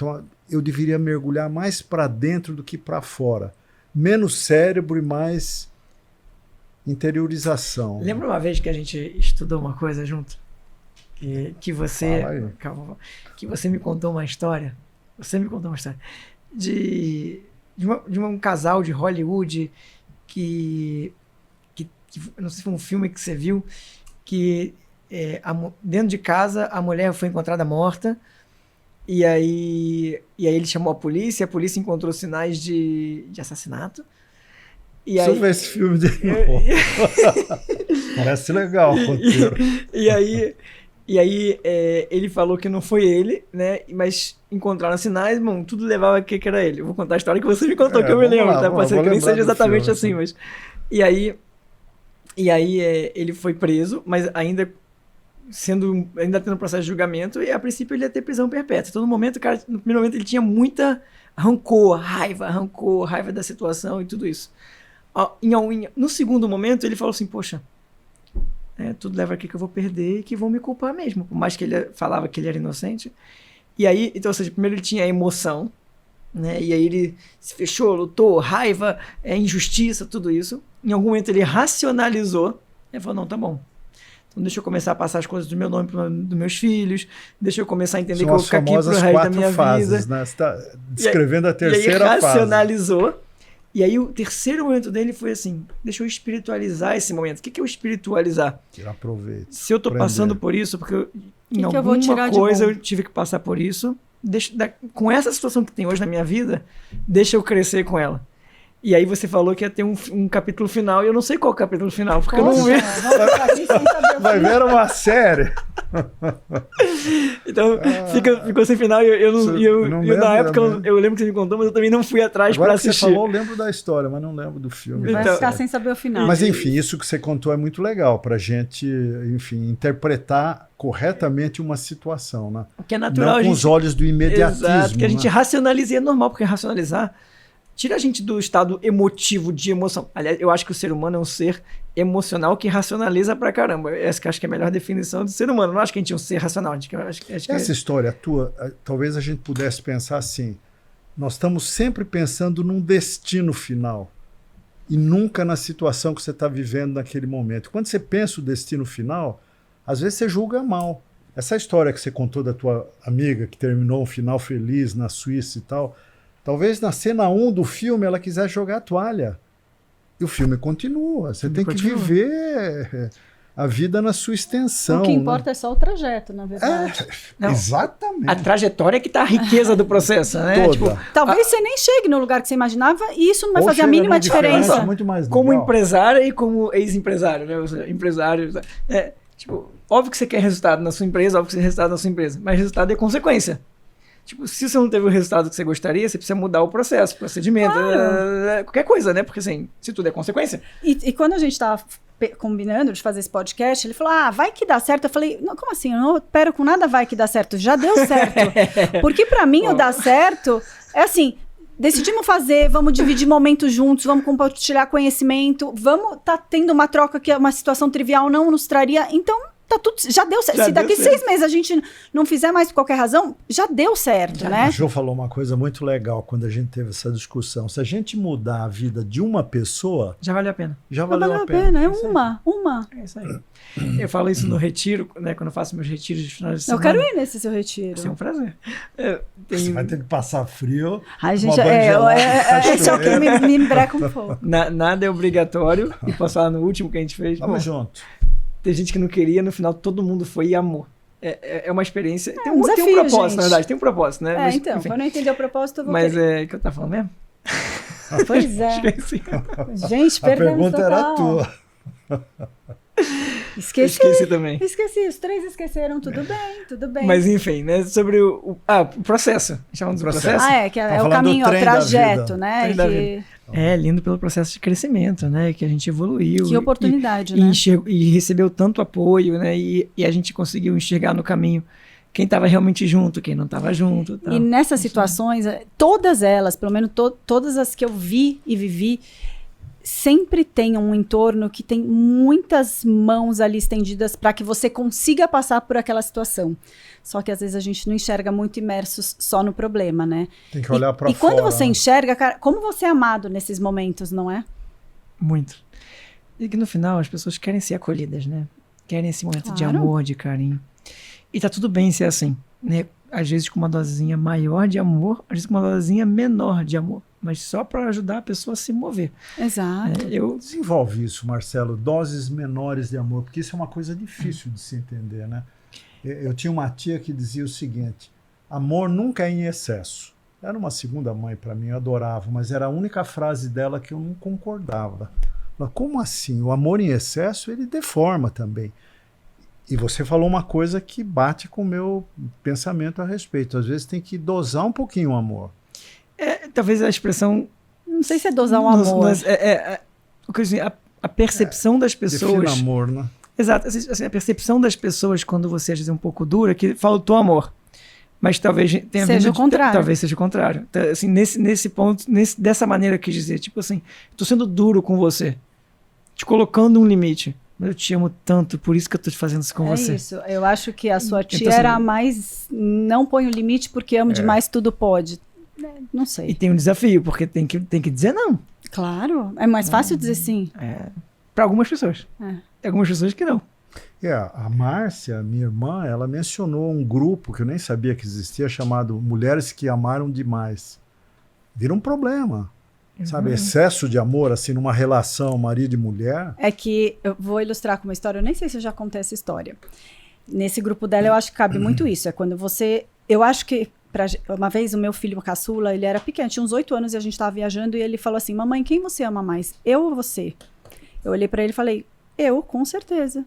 eu deveria mergulhar mais para dentro do que para fora. Menos cérebro e mais interiorização. Lembra uma vez que a gente estudou uma coisa junto? Que você... Calma, que você me contou uma história. Você me contou uma história de um casal de Hollywood que não sei se foi um filme que você viu, que dentro de casa a mulher foi encontrada morta, e aí ele chamou a polícia encontrou sinais de assassinato. Deixa eu ver esse filme de novo. Parece legal o roteiro. E aí ele falou que não foi ele, né? Mas encontraram sinais, bom, tudo levava a que era ele. Eu vou contar a história que você me contou, que eu me lembro, tá? Pode ser que nem seja exatamente filme, assim, mas... E aí ele foi preso, mas ainda tendo processo de julgamento, e a princípio ele ia ter prisão perpétua. Então, no primeiro momento ele tinha muita rancor, raiva da situação e tudo isso. No segundo momento ele falou assim, poxa, tudo leva aqui que eu vou perder e que vão me culpar mesmo, por mais que ele falava que ele era inocente. E aí, então, ou seja, primeiro ele tinha a emoção, né? E aí ele se fechou, lutou, raiva, injustiça, tudo isso. Em algum momento ele racionalizou, e falou, não, tá bom. Então deixa eu começar a passar as coisas do meu nome para dos meus filhos, deixa eu começar a entender que eu vou ficar aqui pro resto da minha fases, vida. Né? Você está descrevendo a terceira fase. E aí racionalizou. Fase. E aí o terceiro momento dele foi assim, deixa eu espiritualizar esse momento. O que é o espiritualizar? Tirar proveito. Se eu estou passando por isso, porque em alguma coisa eu tive que passar por isso, com essa situação que tem hoje na minha vida, deixa eu crescer com ela. E aí você falou que ia ter um capítulo final, e eu não sei qual é o capítulo final, porque eu não vi. Vai ver uma série. Então, ficou sem final, na época eu lembro que você me contou, mas eu também não fui atrás para assistir. Você falou, eu lembro da história, mas não lembro do filme. Vai ficar sem saber o final. Mas enfim, isso que você contou é muito legal para a gente, enfim, interpretar corretamente uma situação, né? Que é natural. Não com os olhos do imediatismo. Exato, que a gente racionaliza, e é normal, porque racionalizar tira a gente do estado emotivo, de emoção. Aliás, eu acho que o ser humano é um ser emocional que racionaliza pra caramba. Essa que acho que é a melhor definição do ser humano. Não acho que a gente é um ser racional. Essa história tua, talvez a gente pudesse pensar assim, nós estamos sempre pensando num destino final e nunca na situação que você está vivendo naquele momento. Quando você pensa o destino final, às vezes você julga mal. Essa história que você contou da tua amiga que terminou um final feliz na Suíça e tal, talvez na cena 1 do filme ela quiser jogar a toalha. E o filme continua. Você tem que viver a vida na sua extensão. O que importa é só o trajeto, na verdade. Exatamente. A trajetória que está a riqueza do processo, né? Toda. Talvez você nem chegue no lugar que você imaginava e isso não vai fazer a mínima diferença. Muito mais como empresário e como ex-empresário, né? Empresário. Óbvio que você quer resultado na sua empresa, óbvio que você quer resultado na sua empresa, mas resultado é consequência. Se você não teve o resultado que você gostaria, você precisa mudar o processo, procedimento, qualquer coisa, né? Porque assim, se tudo é consequência. E quando a gente estava combinando de fazer esse podcast, ele falou, vai que dá certo. Eu falei, não, como assim? Eu não espero com nada vai que dá certo. Já deu certo. Porque para mim o dar certo é assim, decidimos fazer, vamos dividir momentos juntos, vamos compartilhar conhecimento, vamos tendo uma troca que uma situação trivial não nos traria. Então, tá tudo, já deu certo. Se daqui 6 meses a gente não fizer mais por qualquer razão, já deu certo, né? A Jo falou uma coisa muito legal quando a gente teve essa discussão. Se a gente mudar a vida de uma pessoa... Já valeu a pena. Já valeu a pena. É uma. É isso aí. Eu falo isso no retiro, né? Quando eu faço meus retiros de final de semana. Eu quero ir nesse seu retiro. Isso é um prazer. Você vai ter que passar frio. Ai, gente, esse é o que me embreca um pouco. Nada é obrigatório. E posso falar no último que a gente fez. Vamos junto. Tem gente que não queria, no final todo mundo foi e amou. É uma experiência. Tem um desafio, propósito, gente. na verdade. Tem um propósito, né? Mas, então, quando eu entender o propósito, eu vou Mas o que eu tava falando mesmo? Pois é. Esqueci. Gente, a pergunta era tua. Esqueci também. Esqueci, os 3 esqueceram, tudo bem. Mas enfim, né? Sobre o processo. Chamamos do processo? Que é o caminho, o trajeto, né? É lindo pelo processo de crescimento, né? Que a gente evoluiu. Que oportunidade, né? E recebeu tanto apoio, né? E a gente conseguiu enxergar no caminho quem estava realmente junto, quem não estava junto. Tal. E nessas situações, todas elas, pelo menos todas as que eu vi e vivi, sempre tem um entorno que tem muitas mãos ali estendidas para que você consiga passar por aquela situação. Só que às vezes a gente não enxerga muito imersos só no problema, né? Tem que olhar para fora. E quando você enxerga, cara, como você é amado nesses momentos, não é? Muito. E que no final as pessoas querem ser acolhidas, né? Querem esse momento de Claro. amor, de carinho. E tá tudo bem ser assim, né? Às vezes com uma dosezinha maior de amor, às vezes com uma dosezinha menor de amor. Mas só para ajudar a pessoa a se mover. Exato. Desenvolve isso, Marcelo, doses menores de amor, porque isso é uma coisa difícil de se entender, né? Eu tinha uma tia que dizia o seguinte: amor nunca é em excesso. Era uma segunda mãe para mim, eu adorava, mas era a única frase dela que eu não concordava. Ela, como assim? O amor em excesso, ele deforma também. E você falou uma coisa que bate com o meu pensamento a respeito. Às vezes tem que dosar um pouquinho o amor. Talvez a expressão... Não sei se é dosar um amor. A percepção das pessoas... Defina amor, né? Exato. Assim, a percepção das pessoas quando você é um pouco dura, que faltou amor. Mas talvez tenha Seja o contrário. Talvez seja o contrário. Então, assim, nesse ponto, dessa maneira que dizer, tipo assim, tô sendo duro com você, te colocando um limite. Mas eu te amo tanto, por isso que eu tô fazendo isso com você. É isso. Eu acho que a sua tia Então, assim, era a mais... Não põe o limite porque amo demais, tudo pode. Não E sei. tem um desafio, porque tem que dizer não. Claro. É mais fácil dizer sim. Para algumas pessoas. Tem algumas pessoas que não. A Márcia, minha irmã, ela mencionou um grupo que eu nem sabia que existia, chamado Mulheres que Amaram Demais. Vira um problema. Sabe, excesso de amor, assim, numa relação marido e mulher. É que eu vou ilustrar com uma história, eu nem sei se eu já contei essa história. Nesse grupo dela, eu acho que cabe muito isso. É quando você... Eu acho que, uma vez, o meu filho caçula, ele era pequeno, tinha uns 8 anos, e a gente estava viajando, e ele falou assim: mamãe, quem você ama mais? Eu ou você? Eu olhei para ele e falei: eu, com certeza.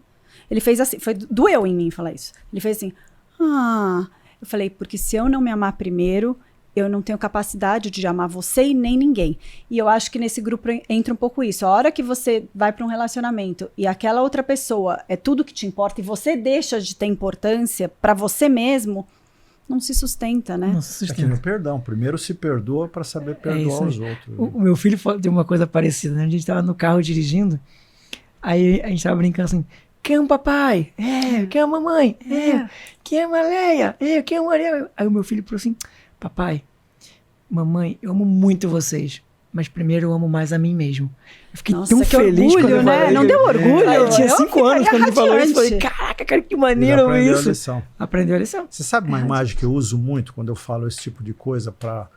Ele fez assim, doeu em mim falar isso. Ele fez assim: eu falei, porque se eu não me amar primeiro, eu não tenho capacidade de amar você e nem ninguém. E eu acho que nesse grupo entra um pouco isso. A hora que você vai para um relacionamento e aquela outra pessoa é tudo que te importa e você deixa de ter importância para você mesmo, não se sustenta, né? Não se É que sustenta. no perdão. Primeiro se perdoa para saber perdoar os outros. O meu filho tem uma coisa parecida, né? A gente tava no carro dirigindo, aí a gente tava brincando assim: quem ama o papai? Quem ama a mamãe? Quem ama a Leia? Quem ama a Ariel? Aí o meu filho falou assim: papai, mamãe, eu amo muito vocês, mas primeiro eu amo mais a mim mesmo. Eu fiquei tão feliz orgulho, quando eu né? falei. Não deu orgulho? Ele tinha Eu 5 anos quando ele falou isso. Eu falei: radiante. caraca, cara, que Ele maneiro aprendeu a isso. lição. Aprendeu a lição. Você sabe uma imagem que eu uso muito quando eu falo esse tipo de coisa para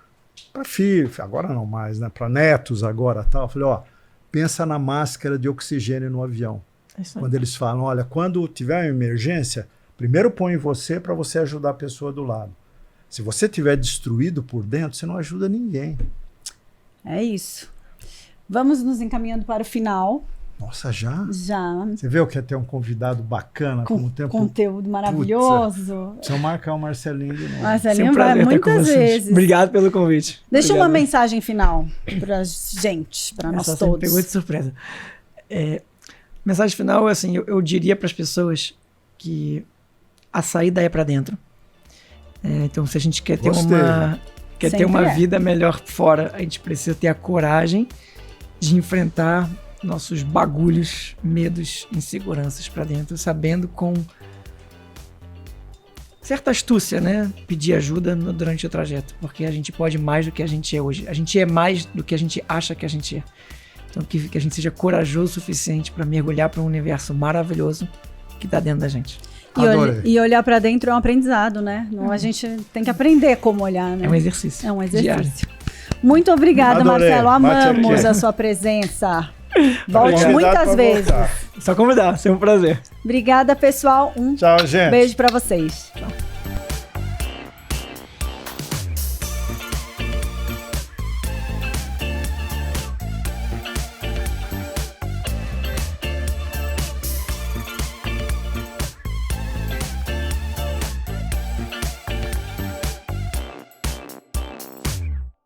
filho, agora não mais, né? Para netos agora, tal. Eu falei: ó, pensa na máscara de oxigênio no avião. É isso aí. Quando eles falam: olha, quando tiver uma emergência, primeiro põe você para você ajudar a pessoa do lado. Se você estiver destruído por dentro, você não ajuda ninguém. É isso. Vamos nos encaminhando para o final. Nossa, já? Já. Você vê o que é ter um convidado bacana, Com como o tempo. conteúdo maravilhoso. Precisa marcar o Marcelinho de novo. Marcelinho Sempre um vai prazer estar com muitas vocês. vezes. Obrigado pelo convite. Deixa Obrigado. uma mensagem final para gente, para nós Essa você me todos. pegou de surpresa. Mensagem final, assim, eu diria para as pessoas que a saída é para dentro. Então, se a gente quer ter Gostei. Sempre uma é. vida melhor fora, a gente precisa ter a coragem de enfrentar nossos bagulhos, medos, inseguranças para dentro, sabendo com certa astúcia, né? Pedir ajuda durante o trajeto, porque a gente pode mais do que a gente é hoje. A gente é mais do que a gente acha que a gente é. Então, que a gente seja corajoso o suficiente para mergulhar para um universo maravilhoso que está dentro da gente. E olhar para dentro é um aprendizado, né? Não, a gente tem que aprender como olhar, né? É um exercício. É um exercício. diário. Muito obrigada, Adorei. Marcelo. Bate Amamos aqui. a sua presença. Volte Obrigado muitas por vezes. voltar. Só convidar, sempre um prazer. Obrigada, pessoal. Tchau, gente. Beijo para vocês. Tchau.